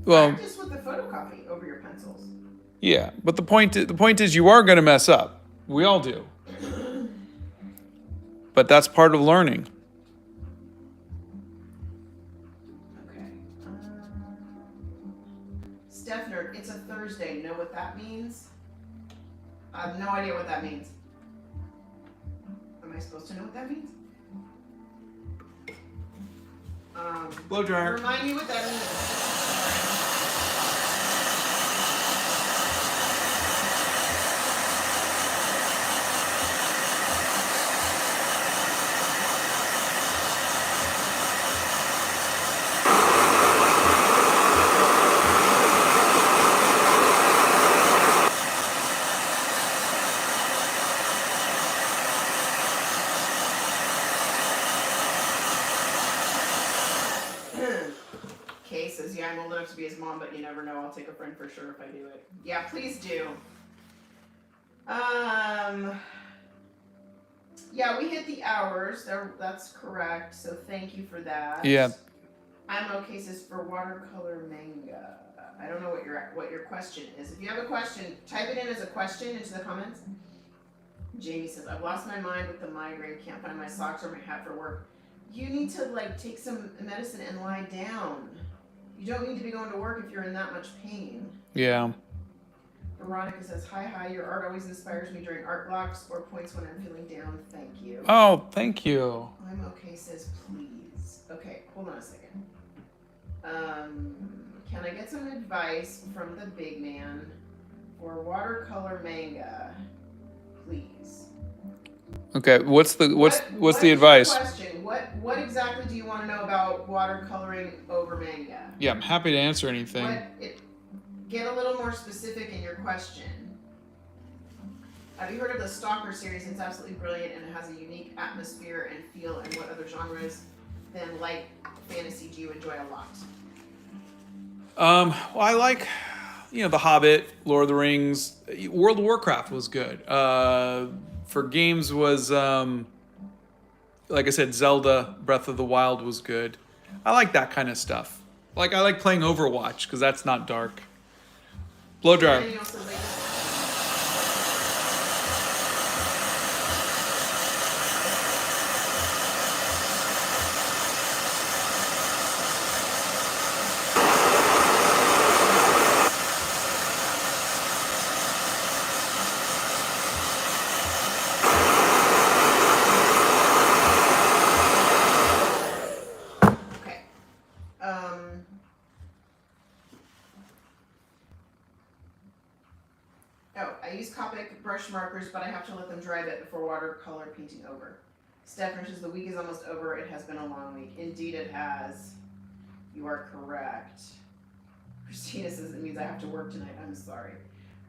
Well, practice with the photocopy over your pencils. Yeah, but the point is you are going to mess up. We all do. But that's part of learning. Okay. Stefner, it's a Thursday. Know what that means? I have no idea what that means. Am I supposed to know what that means? Blow dryer. Remind me what that means. Kay says, yeah, I'm old enough to be his mom, but you never know. I'll take a friend for sure if I do it. Yeah, please do. Yeah, we hit the hours. That's correct. So thank you for that. Yeah. I'm okay says for watercolor manga. I don't know what your question is. If you have a question, type it in as a question into the comments. Jamie says, I've lost my mind with the migraine. Can't find my socks or my hat for work. You need to take some medicine and lie down. You don't need to be going to work if you're in that much pain. Yeah. Veronica says, hi, your art always inspires me during art blocks or points when I'm feeling down. Thank you. Oh, thank you. I'm okay says, please. Okay, hold on a second. Can I get some advice from the big man for watercolor manga, please? Okay, what's the advice? Question? What exactly do you want to know about watercoloring over manga? Yeah, I'm happy to answer anything. Get a little more specific in your question. Have you heard of the Stalker series? It's absolutely brilliant and it has a unique atmosphere and feel. And what other genres than light fantasy do you enjoy a lot? Well, I like, The Hobbit, Lord of the Rings. World of Warcraft was good. For games was, like I said, Zelda, Breath of the Wild was good. I like that kind of stuff. I like playing Overwatch because that's not dark. Blow dryer. I use Copic brush markers, but I have to let them dry a bit before watercolor painting over. Stephanie says the week is almost over. It has been a long week. Indeed it has. You are correct. Christina says it means I have to work tonight. I'm sorry.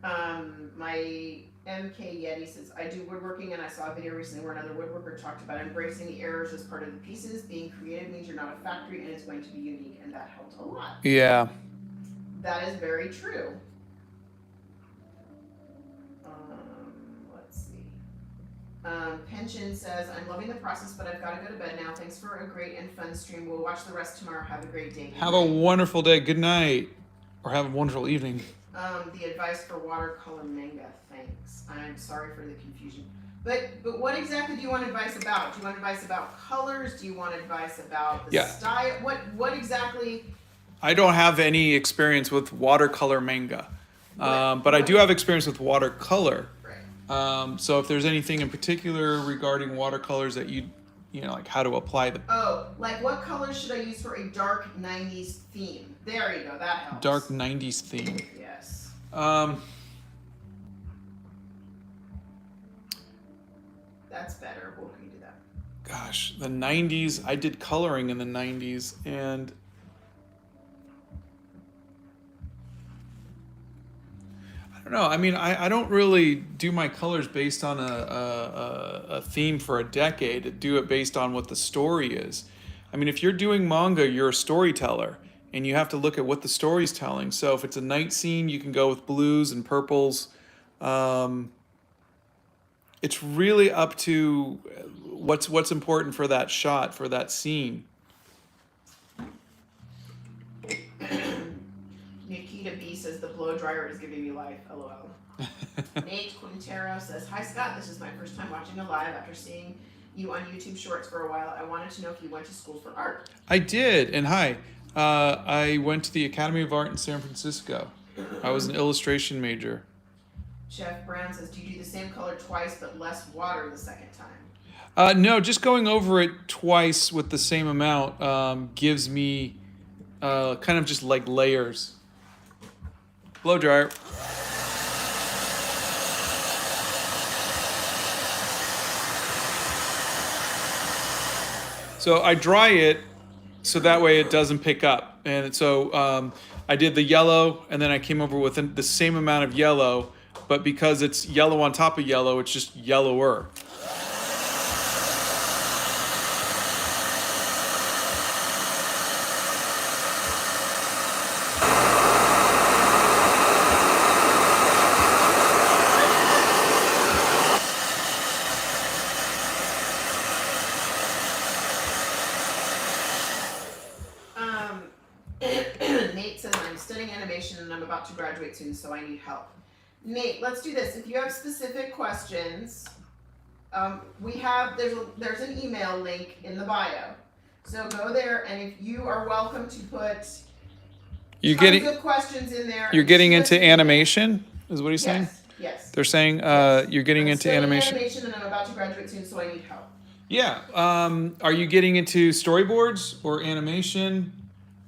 My MK Yeti says, I do woodworking and I saw a video recently where another woodworker talked about embracing the errors as part of the pieces. Being creative means you're not a factory and it's going to be unique, and that helped a lot. Yeah. That is very true. Let's see. Pension says, I'm loving the process, but I've got to go to bed now. Thanks for a great and fun stream. We'll watch the rest tomorrow. Have a great day. Have a wonderful day. Good night. Or have a wonderful evening. The advice for watercolor manga. Thanks. I'm sorry for the confusion. But what exactly do you want advice about? Do you want advice about colors? Do you want advice about the style? What exactly? I don't have any experience with watercolor manga, but I do have experience with watercolor. Right. So if there's anything in particular regarding watercolors that you know, like how to apply the like what colors should I use for a dark 90s theme? There you go, that helps. Dark 90s theme. Yes. That's better. We'll redo that. Gosh, the 90s, I did coloring in the 90s, and I don't know. I mean, I don't really do my colors based on a theme for a decade. I do it based on what the story is. I mean, if you're doing manga, you're a storyteller, and you have to look at what the story's telling. So if it's a night scene, you can go with blues and purples. It's really up to what's important for that shot, for that scene. Nikita B says the blow dryer is giving me life. LOL. Nate Quintero says, hi Scott, this is my first time watching a live after seeing you on YouTube Shorts for a while. I wanted to know if you went to school for art. I did, and hi. I went to the Academy of Art in San Francisco. I was an illustration major. Chef Brown says, do you do the same color twice but less water the second time? No, just going over it twice with the same amount gives me kind of just like layers. Blow dryer. So I dry it so that way it doesn't pick up. And so I did the yellow, and then I came over with the same amount of yellow, but because it's yellow on top of yellow, it's just yellower. Nate says, I'm studying animation and I'm about to graduate soon, so I need help. Nate, let's do this. If you have specific questions, there's an email link in the bio. So go there, and if you are welcome to put tons of questions in there. You're getting into animation, is what he's saying? Yes. They're saying you're getting into animation. And I'm about to graduate soon, so I need help. Yeah. Are you getting into storyboards or animation?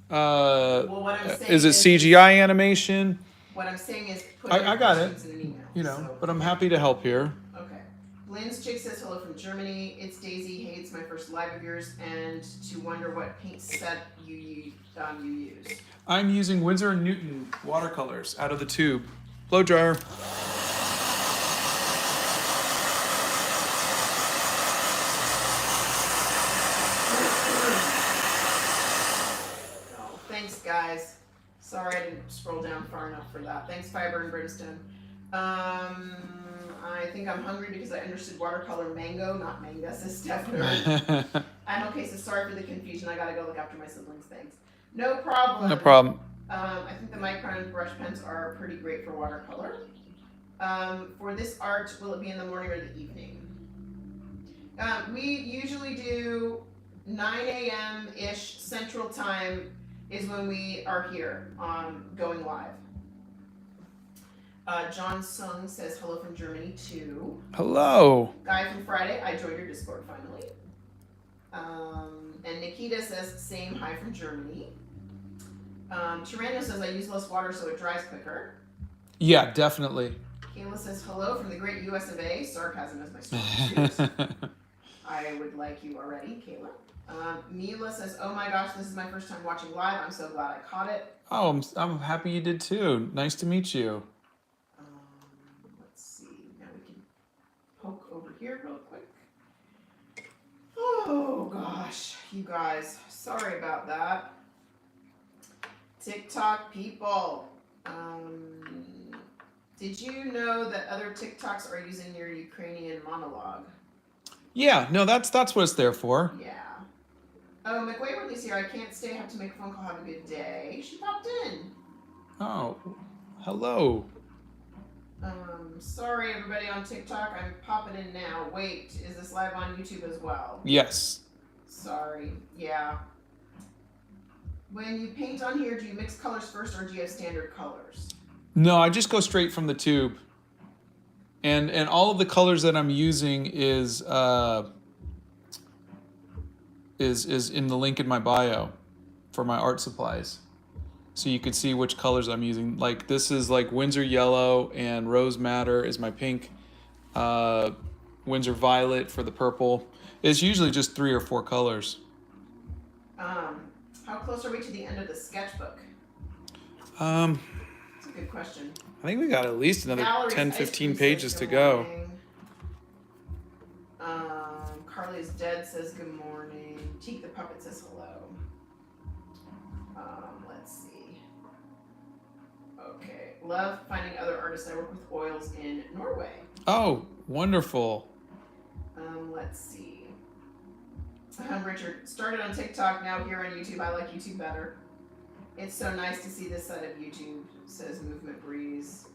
Well, what I'm saying is it CGI animation? What I'm saying is put I got it. in an email. You know, but I'm happy to help here. Okay. Lynn's chick says hello from Germany. It's Daisy. Hey, it's my first live of yours, and to wonder what paint set you use. I'm using Winsor & Newton watercolors out of the tube. Blow dryer. Thanks, guys. Sorry I didn't scroll down far enough for that. Thanks, Fiber and Brimstone. I think I'm hungry because I understood watercolor mango, not manga, says Stephanie. I'm okay, so sorry for the confusion. I gotta go look after my siblings. Thanks. No problem. No problem. I think the Micron brush pens are pretty great for watercolor. For this art, will it be in the morning or the evening? We usually do 9 a.m.-ish Central Time is when we are here going live. John Sung says hello from Germany too. Hello. Guy from Friday, I joined your Discord finally. And Nikita says same, hi from Germany. Tyranno says I use less water so it dries quicker. Yeah, definitely. Kayla says, hello from the great US of A. Sarcasm is my strong suit. I would like you already, Kayla. Mila says, oh my gosh, this is my first time watching live. I'm so glad I caught it. Oh, I'm happy you did too. Nice to meet you. Let's see. Now we can poke over here real quick. Oh gosh, you guys. Sorry about that. TikTok people. Did you know that other TikToks are using your Ukrainian monologue? Yeah, no, that's what it's there for. Yeah. Oh, McWaverly's here. I can't stay. I have to make a phone call. Have a good day. She popped in. Oh, hello. Sorry everybody on TikTok. I'm popping in now. Wait, is this live on YouTube as well? Yes. Sorry. Yeah. When you paint on here, do you mix colors first or do you have standard colors? No, I just go straight from the tube. And all of the colors that I'm using is in the link in my bio for my art supplies. So you could see which colors I'm using. Like this is like Windsor Yellow and Rose Madder is my pink. Windsor Violet for the purple. It's usually just 3 or 4 colors. How close are we to the end of the sketchbook? That's a good question. I think we got at least another Valerie's 10, Ice 15 Cream pages says to good go. morning. Carly's Dead says good morning. Teak the Puppet says hello. Let's see. Okay. Love finding other artists. I work with oils in Norway. Oh, wonderful. Let's see. Richard, started on TikTok, now here on YouTube. I like YouTube better. It's so nice to see this side of YouTube, says Movement Breeze.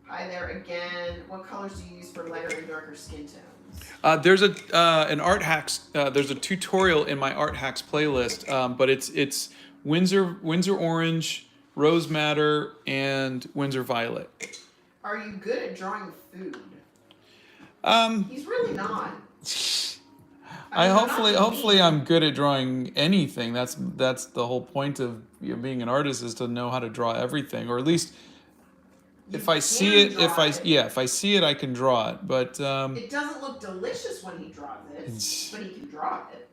Hi there again. What colors do you use for lighter and darker skin tones? There's an art hacks. There's a tutorial in my art hacks playlist, but it's Windsor Orange, Rose Madder, and Windsor Violet. Are you good at drawing food? He's really not. Hopefully I'm good at drawing anything. That's the whole point of being an artist is to know how to draw everything, or at least if I see it, if I see it, I can draw it. But it doesn't look delicious when he draws it, but he can draw it.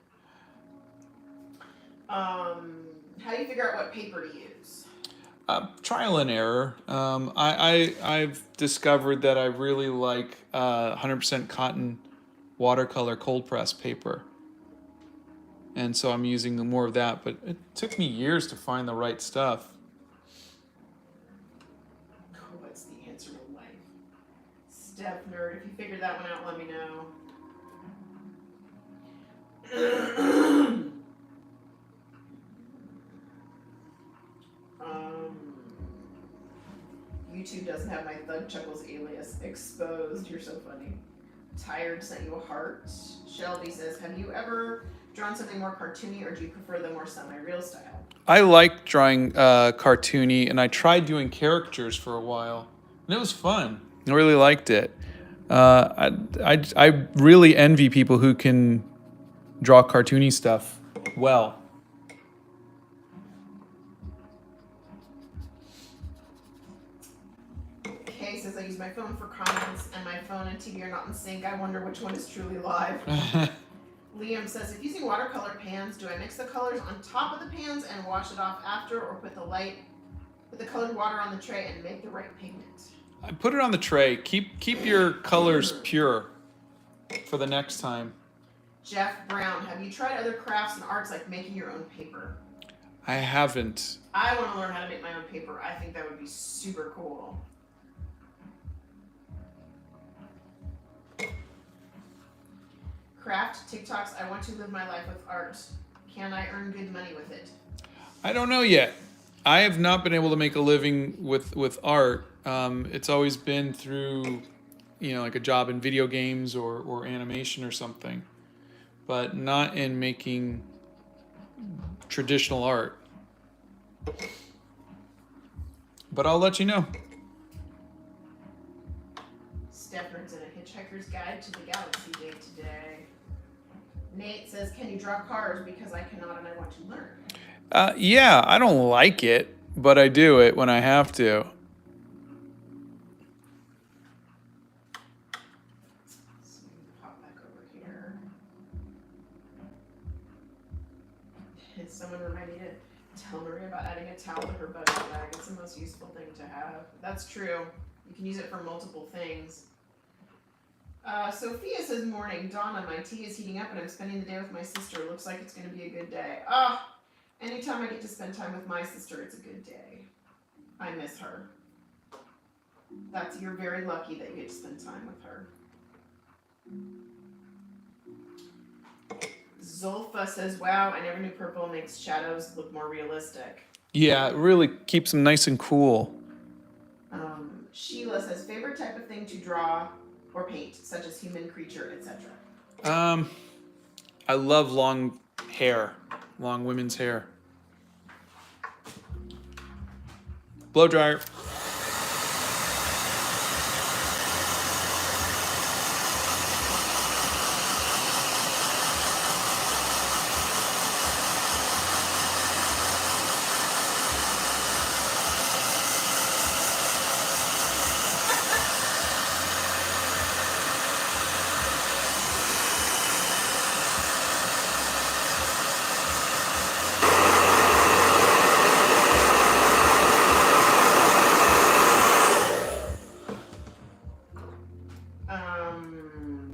How do you figure out what paper to use? Trial and error. I've discovered that I really like 100% cotton watercolor cold press paper, and so I'm using more of that. But it took me years to find the right stuff. What's the answer to life? Steph Nerd, if you figured that one out, let me know. YouTube doesn't have my Thug Chuckles alias exposed. You're so funny. Tired sent you a heart. Shelby says, have you ever drawn something more cartoony, or do you prefer the more semi-real style? I like drawing cartoony, and I tried doing caricatures for a while, and it was fun. I really liked it. I really envy people who can draw cartoony stuff well. Kay says, I use my phone for comments, and my phone and TV are not in sync. I wonder which one is truly live. Liam says, if using watercolor pans, do I mix the colors on top of the pans and wash it off after, or put the colored water on the tray and make the right pigment? I put it on the tray. Keep your colors pure for the next time. Jeff Brown, have you tried other crafts and arts like making your own paper? I haven't. I want to learn how to make my own paper. I think that would be super cool. Craft TikToks. I want to live my life with art. Can I earn good money with it? I don't know yet. I have not been able to make a living with art. It's always been through, like a job in video games or animation or something, but not in making traditional art. But I'll let you know. Stefford's in a Hitchhiker's Guide to the Galaxy Day today. Nate says, can you draw cars? Because I cannot and I want to learn. Yeah, I don't like it, but I do it when I have to. tell Maria about adding a towel to her budget bag. It's the most useful thing to have. That's true. You can use it for multiple things. Sophia says, morning. Donna, my tea is heating up and I'm spending the day with my sister. Looks like it's going to be a good day. Anytime I get to spend time with my sister, it's a good day. I miss her. You're very lucky that you get to spend time with her. Zolfa says, wow, I never knew purple makes shadows look more realistic. Yeah, it really keeps them nice and cool. Sheila says, favorite type of thing to draw or paint, such as human, creature, etc. I love long hair, long women's hair. Blow dryer.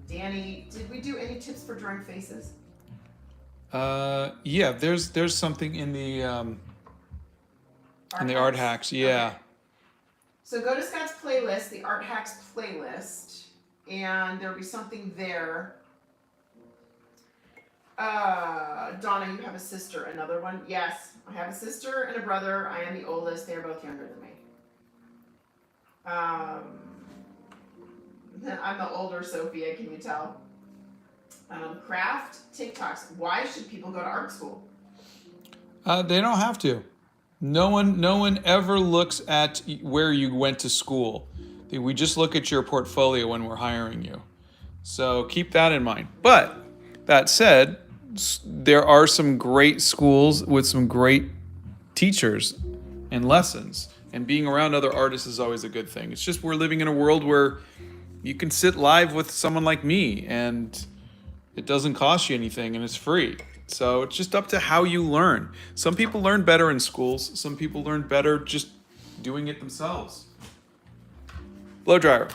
Danny, did we do any tips for drawing faces? Yeah, there's something in the art hacks. Yeah. Okay. So go to Scott's playlist, the art hacks playlist, and there'll be something there. Donna, you have a sister. Another one? Yes, I have a sister and a brother. I am the oldest. They're both younger than me. I'm the older Sophia, can you tell? Craft TikToks. Why should people go to art school? They don't have to. No one ever looks at where you went to school. We just look at your portfolio when we're hiring you. So keep that in mind. But that said, there are some great schools with some great teachers and lessons. And being around other artists is always a good thing. It's just we're living in a world where you can sit live with someone like me and it doesn't cost you anything and it's free. So it's just up to how you learn. Some people learn better in schools. Some people learn better just doing it themselves. Blow dryer.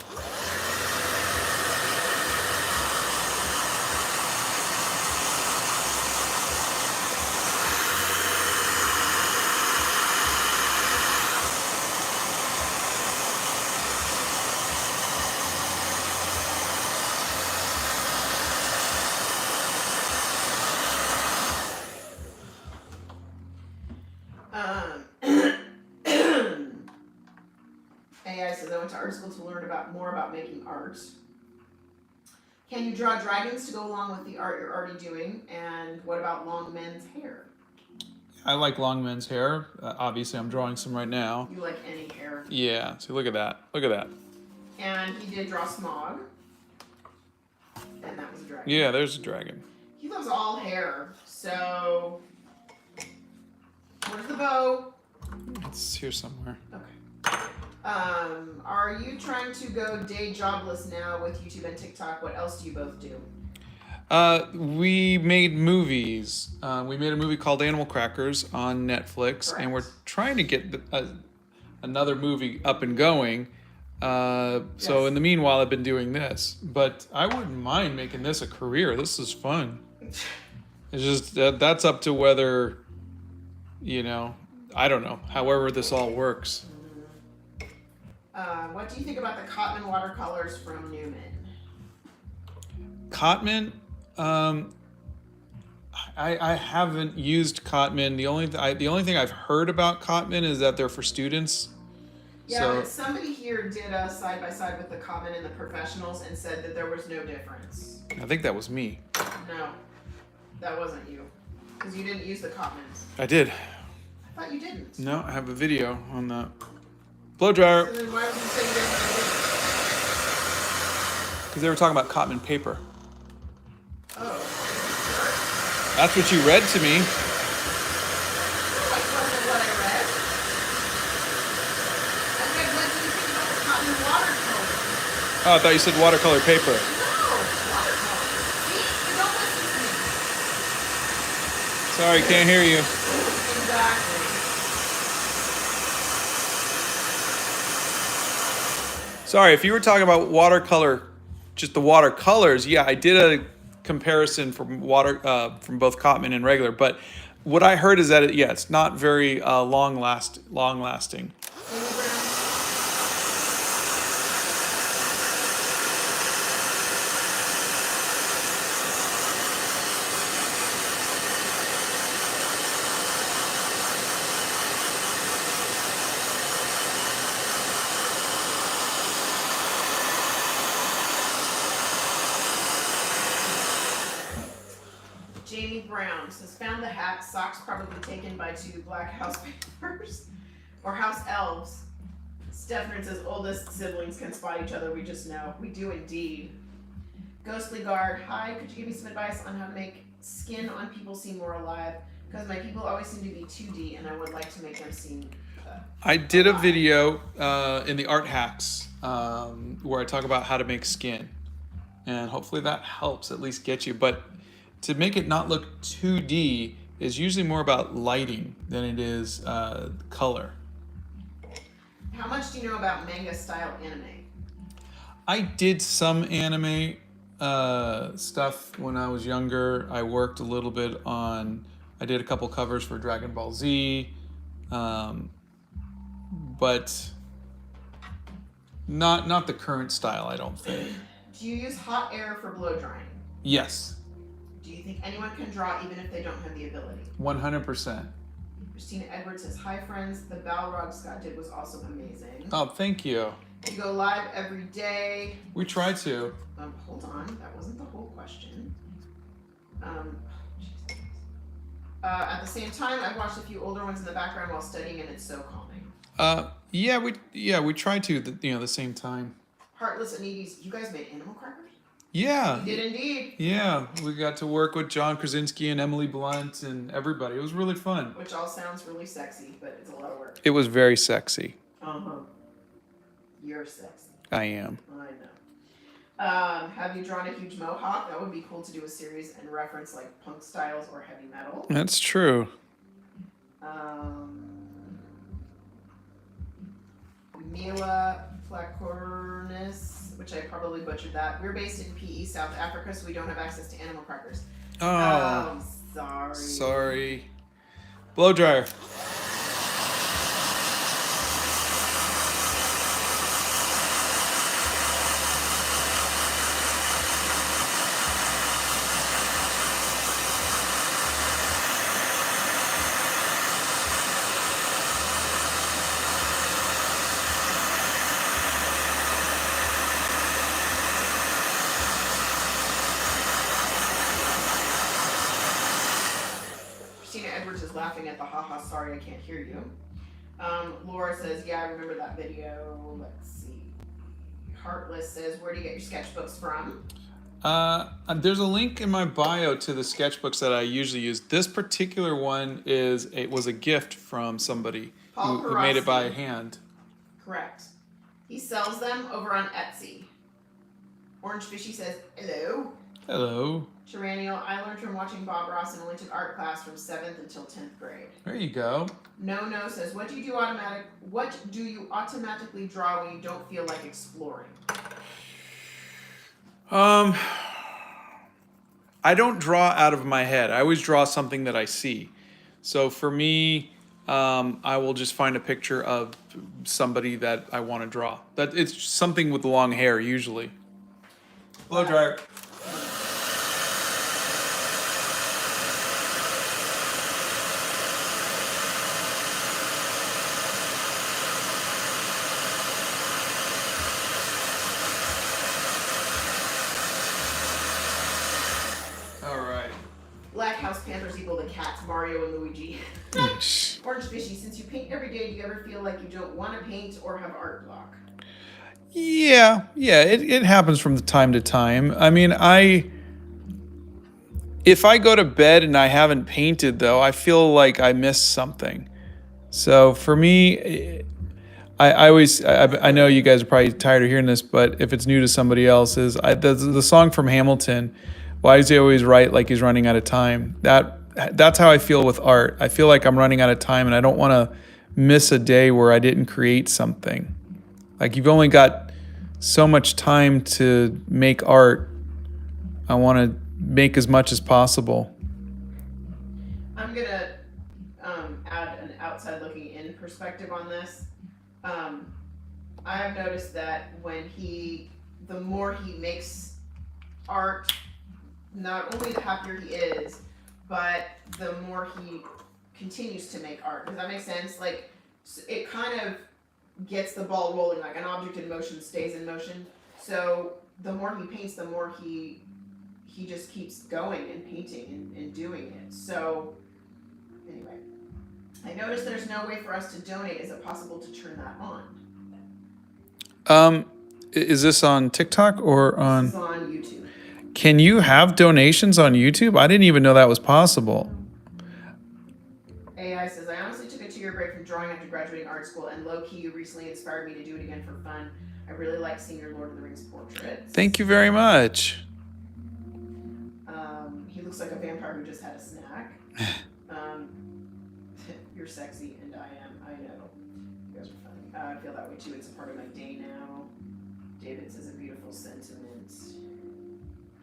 AI says I went to art school to learn more about making art. Can you draw dragons to go along with the art you're already doing? And what about long men's hair? I like long men's hair. Obviously, I'm drawing some right now. You like any hair? Yeah. So look at that. Look at that. And he did draw Smog. And that was a dragon. Yeah, there's a dragon. He loves all hair. So, where's the bow? It's here somewhere. Okay. Are you trying to go day jobless now with YouTube and TikTok? What else do you both do? We made movies. We made a movie called Animal Crackers on Netflix, Correct. and we're trying to get another movie up and going. So Yes. in the meanwhile, I've been doing this, but I wouldn't mind making this a career. This is fun. It's just that's up to whether, I don't know. However, this all works. What do you think about the Cotman watercolors from Newman? Cotman, I haven't used Cotman. The only thing I've heard about Cotman is that they're for students. Yeah, So- but somebody here did a side by side with the Cotman and the professionals and said that there was no difference. I think that was me. No, that wasn't you, because you didn't use the Cotmans. I did. I thought you didn't. No, I have a video on that. Blow dryer, So then why would you say you didn't have because they were talking about Cotman paper. it? Oh, That's what you read to me. that wasn't what I read. I read, what do you think about the Cotman watercolors? Oh, I thought you said watercolor paper. No, watercolors. See, you don't listen to me. Sorry, can't hear you. Exactly. Sorry, if you were talking about watercolor, just the watercolors, yeah, I did a comparison from from both Cotman and regular. But what I heard is that it's not very long lasting. Amy Brown. Jamie Brown says, found the hat, socks probably taken by 2 black house pampers or house elves. Stefan says, oldest siblings can spot each other, we just know. We do indeed. Ghostly Guard, hi, could you give me some advice on how to make skin on people seem more alive? Because my people always seem to be 2D and I would like to make them seem I did a alive. video in the art hacks where I talk about how to make skin, and hopefully that helps at least get you. But to make it not look 2D is usually more about lighting than it is color. How much do you know about manga style anime? I did some anime stuff when I was younger. I worked a little bit on. I did a couple covers for Dragon Ball Z, but not the current style. I don't think. Do you use hot air for blow drying? Yes, Do you think anyone can draw even if they don't have the ability? 100%. Christina Edwards says, hi friends, the Balrog Scott did was also amazing. Oh, thank you. You go live every day. We try to. Hold on, that wasn't the whole question. At the same time, I've watched a few older ones in the background while studying, and it's so calming. We try to the same time. Heartless and Needies, you guys made animal crackers? Yeah. You did indeed. Yeah, we got to work with John Krasinski and Emily Blunt and everybody. It was really fun. Which all sounds really sexy, but it's a lot of work. It was very sexy. You're sexy. I am. I know. Have you drawn a huge mohawk? That would be cool to do a series and reference like punk styles or heavy metal. That's true. Mila Flacornis, which I probably butchered that. We're based in PE, South Africa, so we don't have access to animal crackers. Oh, sorry. Sorry. Blow dryer. Christina Edwards is laughing at the haha, sorry I can't hear you. Laura says, yeah, I remember that video. Let's see. Heartless says, where do you get your sketchbooks from? There's a link in my bio to the sketchbooks that I usually use. This particular one was a gift from somebody who made it by hand. Correct. He sells them over on Etsy. Orange Fishy says, hello. Hello. Tyrannial, I learned from watching Bob Ross and only took art class from 7th until 10th grade. There you go. No says, what do you automatically draw when you don't feel like exploring? I don't draw out of my head. I always draw something that I see. So for me, I will just find a picture of somebody that I want to draw. That it's something with long hair usually. Blow dryer. Black House Panthers equal the cats, Mario and Luigi. Orange Fishy, since you paint every day, do you ever feel like you don't want to paint or have art block? Yeah, it happens from time to time. I mean, if I go to bed and I haven't painted though, I feel like I missed something. So for me, I know you guys are probably tired of hearing this, but if it's new to somebody else, the song from Hamilton, why does he always write like he's running out of time? That's how I feel with art. I feel like I'm running out of time and I don't want to miss a day where I didn't create something. Like you've only got so much time to make art. I want to make as much as possible. I'm gonna add an outside looking in perspective on this. I have noticed that the more he makes art, not only the happier he is, but the more he continues to make art. Does that make sense? Like, it kind of gets the ball rolling. Like an object in motion stays in motion. So the more he paints, the more he just keeps going and painting and doing it. So anyway, I noticed there's no way for us to donate. Is it possible to turn that on? Is this on TikTok or on? This is on YouTube. Can you have donations on YouTube? I didn't even know that was possible. AI says, I honestly took a 2-year break from drawing after graduating art school, and low-key, you recently inspired me to do it again for fun. I really like seeing your Lord of the Rings portraits. Thank you very much. He looks like a vampire who just had a snack. You're sexy, and I am. I know. You guys are funny. I feel that way too. It's a part of my day now. David says a beautiful sentiment.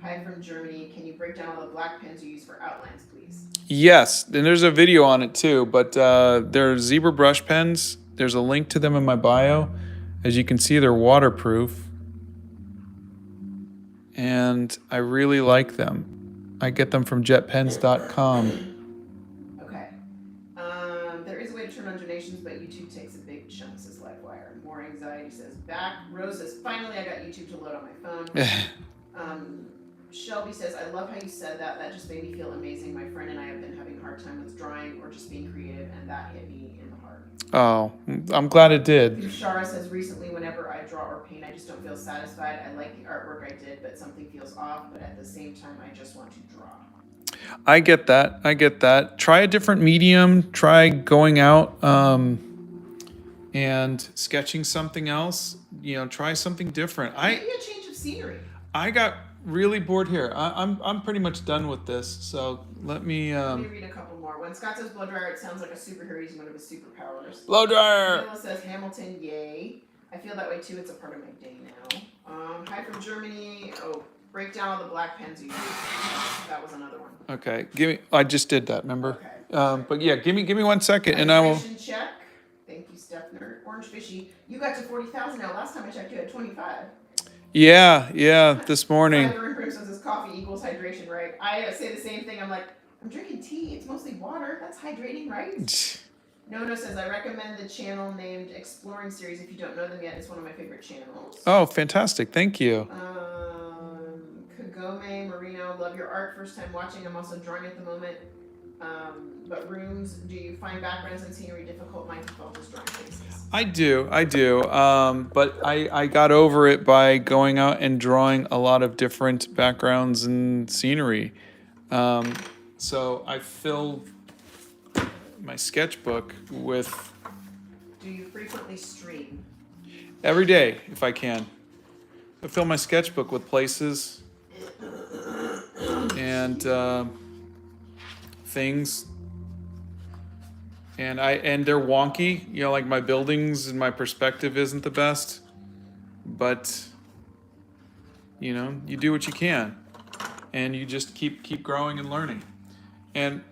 Hi from Germany. Can you break down all the black pens you use for outlines, please? Yes, and there's a video on it too, but they're zebra brush pens. There's a link to them in my bio. As you can see, they're waterproof. And I really like them. I get them from jetpens.com. Okay. There is a way to turn on donations, but YouTube takes a big chunk, says Livewire. More anxiety, says back. Rose says, finally I got YouTube to load on my phone. Shelby says, I love how you said that. That just made me feel amazing. My friend and I have been having a hard time with drawing or just being creative, and that hit me in the heart. Oh, I'm glad it did. Shara says, recently, whenever I draw or paint, I just don't feel satisfied. I like the artwork I did, but something feels off. But at the same time, I just want to draw. I get that. Try a different medium. Try going out and sketching something else. Try something different. Maybe a change of scenery. I got really bored here. I'm pretty much done with this. So let me read a couple more. When Scott says blow dryer, it sounds like a superhero using one of his superpowers. Blow dryer. Camilla says Hamilton, yay. I feel that way too. It's a part of my day now. Hi from Germany. Oh, break down all the black pens you use. That was another one. Okay, I just did that. Remember? Okay. But yeah, give me 1 second, and I will. Check. Thank you, Stefner. Orange Fishy. You got to 40,000 now. Last time I checked, you had 25. Yeah. This morning. Says this coffee equals hydration, right? I say the same thing. I'm like, I'm drinking tea. It's mostly water. That's hydrating, right? Nono says, I recommend the channel named Exploring Series. If you don't know them yet, it's one of my favorite channels. Oh, fantastic. Thank you. Kagome Marino, love your art. First time watching. I'm also drawing at the moment. But rooms, do you find backgrounds and scenery difficult? Mine default is drawing faces. I do. But I got over it by going out and drawing a lot of different backgrounds and scenery. So I fill my sketchbook with. Do you frequently stream? Every day, if I can. I fill my sketchbook with places and things. And they're wonky, like my buildings and my perspective isn't the best, but you do what you can, and you just keep growing and learning. And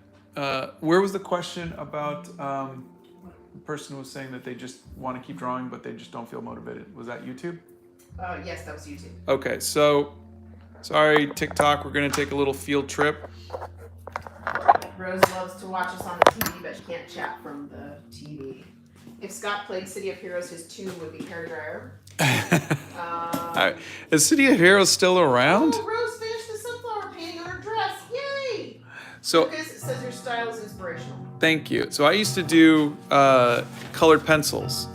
where was the question about the person was saying that they just want to keep drawing, but they just don't feel motivated? Was that YouTube? Yes, that was YouTube. Okay, so sorry, TikTok. We're gonna take a little field trip. Rose loves to watch us on the TV, but she can't chat from the TV. If Scott played City of Heroes, his tune would be Hair Dryer. Is City of Heroes still around? Oh, Rose finished the sunflower painting on her dress. Yay! So Lucas says your style is inspirational. Thank you. So I used to do colored pencils.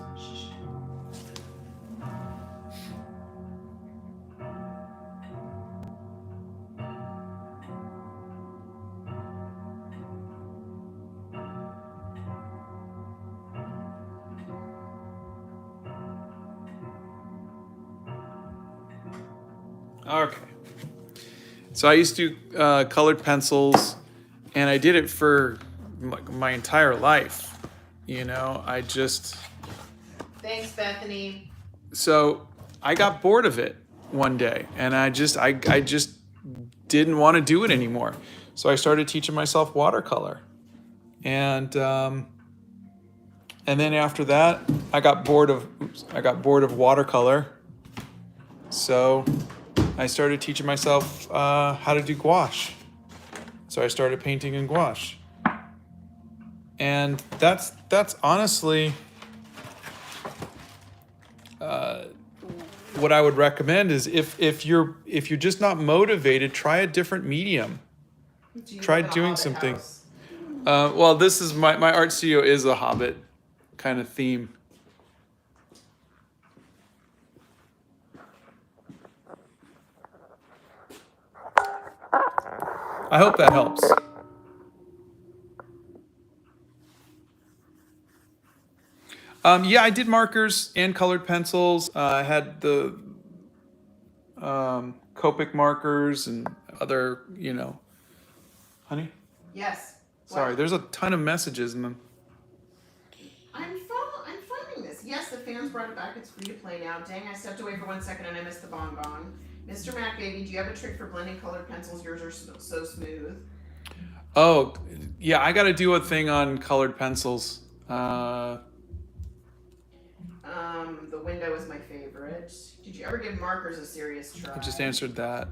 Okay. So I used to do colored pencils, and I did it for my entire life. I just. Thanks, Bethany. So I got bored of it one day, and I just didn't want to do it anymore. So I started teaching myself watercolor, and then after that, I got bored of watercolor. So I started teaching myself how to do gouache. So I started painting in gouache, and that's honestly what I would recommend is if you're just not motivated, try a different medium. Do you Try live in a doing Hobbit something. house? Well, this is my art studio is a Hobbit kind of theme. I hope that helps. Yeah, I did markers and colored pencils. I had the Copic markers and other, honey. Yes. Sorry, What? there's a ton of messages in them. I'm finding this. Yes, the fans brought it back. It's free to play now. Dang, I stepped away for 1 second and I missed the bonbon. Mr. Mac Baby, do you have a trick for blending colored pencils? Yours are so smooth. Oh, yeah, I got to do a thing on colored pencils. The window is my favorite. Did you ever give markers a serious try? I just answered that.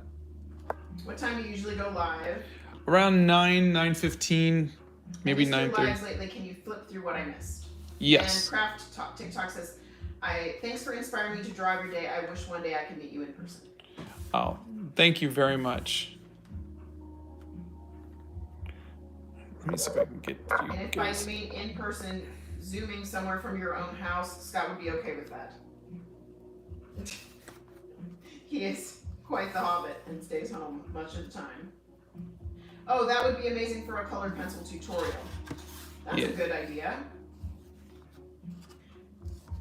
What time do you usually go live? Around 9:15, maybe I missed your 9:30. lives lately. Can you flip through what I missed? Yes. And Craft TikTok says, thanks for inspiring me to draw every day. I wish one day I could meet you in person. Oh, thank you very much. Let me see if I can get you. And if by you mean in person, zooming somewhere from your own house, Scott would be okay with that. He is quite the hobbit and stays home much of the time. Oh, that would be amazing for a colored pencil tutorial. That's a good idea.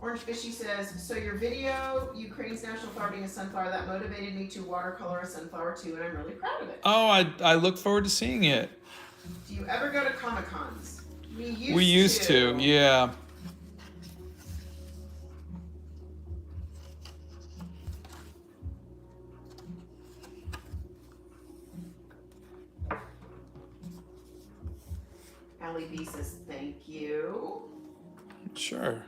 Orange Fishy says, so your video, Ukraine's national flower being a sunflower, that motivated me to watercolor a sunflower too, and I'm really proud of it. Oh, I look forward to seeing it. Do you ever go to Comic-Cons? We used to, yeah. Allie B says, thank you. Sure.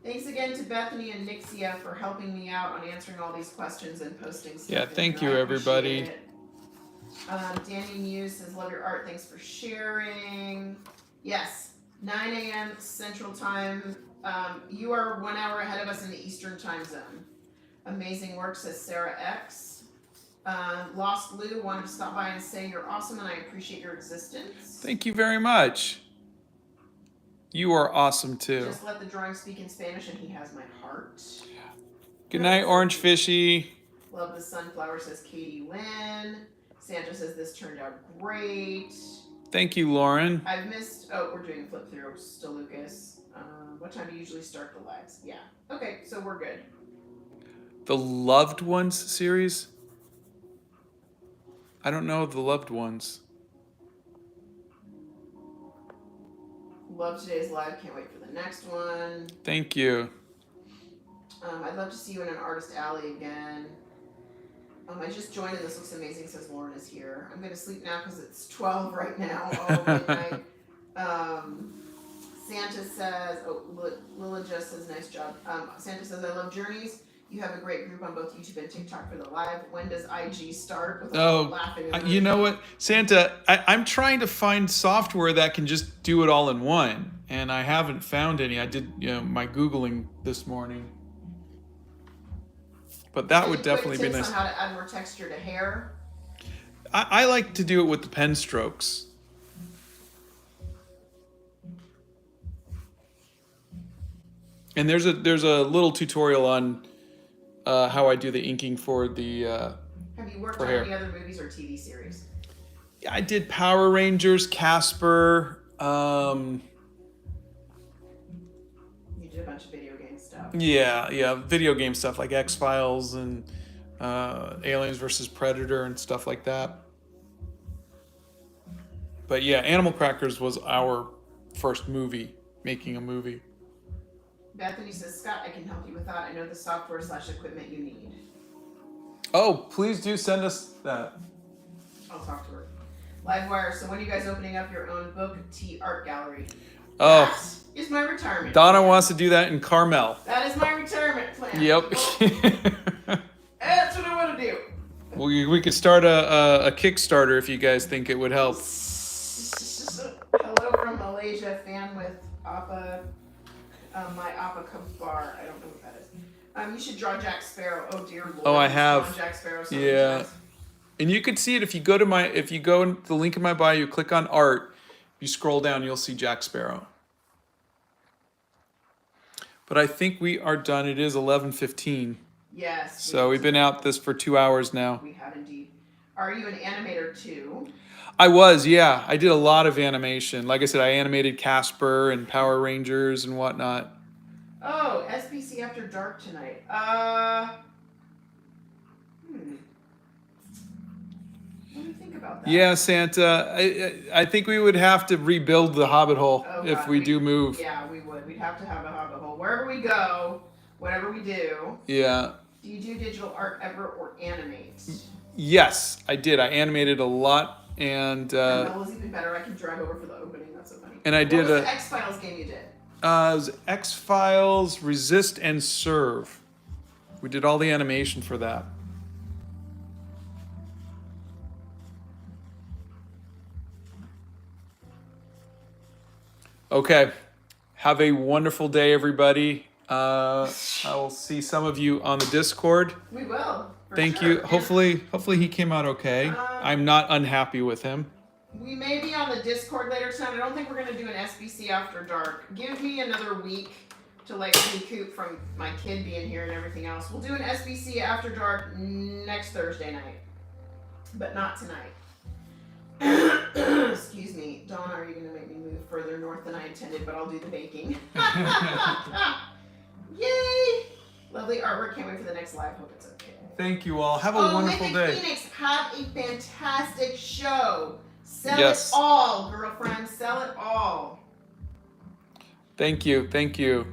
Thanks again to Bethany and Nixia for helping me out on answering all these questions and posting stuff. Yeah, thank you, I everybody. appreciate it. Danny Muse says, love your art. Thanks for sharing. Yes, 9 a.m. Central Time. You are 1 hour ahead of us in the Eastern Time Zone. Amazing work, says Sarah X. Lost Lou wanted to stop by and say you're awesome and I appreciate your existence. Thank you very much. You are awesome too. Just let the drawing speak in Spanish and he has my heart. Good night, Orange Fishy. Love the sunflower, says Katie Lynn. Sandra says this turned out great. Thank you, Lauren. I've missed, we're doing flip through still, Lucas. What time do you usually start the lives? Yeah. Okay, so we're good. The Loved Ones series? I don't know the Loved Ones. Love today's live. Can't wait for the next one. Thank you. I'd love to see you in an artist alley again. I just joined and this looks amazing, says Lauren is here. I'm going to sleep now because it's 12 right now. Oh, midnight. Santa says, Lila just says, nice job. Santa says, I love Journeys. You have a great group on both YouTube and TikTok for the live. When does IG start? With laughing you know what, Santa, I'm trying to find software that can just do it all in one, and I haven't found any. I did, my Googling this morning, but that would definitely be nice. On how to add more texture to hair. I like to do it with the pen strokes. And there's a little tutorial on how I do the inking for the Have you worked on any other movies or TV series? Yeah, I did Power Rangers, Casper. You did a bunch of video game stuff. Yeah, video game stuff like X-Files and Aliens versus Predator and stuff like that. But yeah, Animal Crackers was our first movie, making a movie. Bethany says, Scott, I can help you with that. I know the software/equipment you need. Oh, please do send us that. I'll talk to her. Livewire, so when are you guys opening up your own book tea art gallery? Oh, That is my retirement Donna plan. wants to do that in Carmel. That is my retirement plan. Yep. That's what I want to do. we could start a Kickstarter if you guys think it would help. Hello from Malaysia, fan with Appa, my Appa Kabar. I don't know what that is. You should draw Jack Sparrow. Oh dear Lord. Oh, I He's have. drawn Jack Sparrow so Yeah. many times. And you could see it if you go to the link in my bio, you click on art, you scroll down, you'll see Jack Sparrow. But I think we are done. It is 11:15. Yes. So we've been out this for 2 hours now. We have indeed. Are you an animator too? I was, yeah. I did a lot of animation. Like I said, I animated Casper and Power Rangers and whatnot. Oh, SBC After Dark tonight. What do you think about that? Yeah, Santa. I think we would have to rebuild the Hobbit hole if God, we do move. Yeah, we would. We'd have to have a Hobbit hole. Wherever we go, whatever we do. Yeah. Do you do digital art ever or animate? Yes, I did. I animated a lot, and Mella's even better. I can drag over for the opening. That's so funny. And I did what was the X-Files game you did? it was X-Files, Resist, and Serve. We did all the animation for that. Okay. Have a wonderful day, everybody. I will see some of you on the Discord. We will. Thank sure. you. Hopefully he came out okay. I'm not unhappy with him. We may be on the Discord later tonight. I don't think we're gonna do an SBC After Dark. Give me another week to like recoup from my kid being here and everything else. We'll do an SBC After Dark next Thursday night, but not tonight. Excuse me, Donna, are you gonna make me move further north than I intended? But I'll do the baking. Yay! Lovely artwork. Can't wait for the next live. Hope it's okay. Thank you all. Have a wonderful Mythic day. Phoenix, have a fantastic show. Sell Yes. it all, girlfriend. Sell it all. Thank you. Thank you.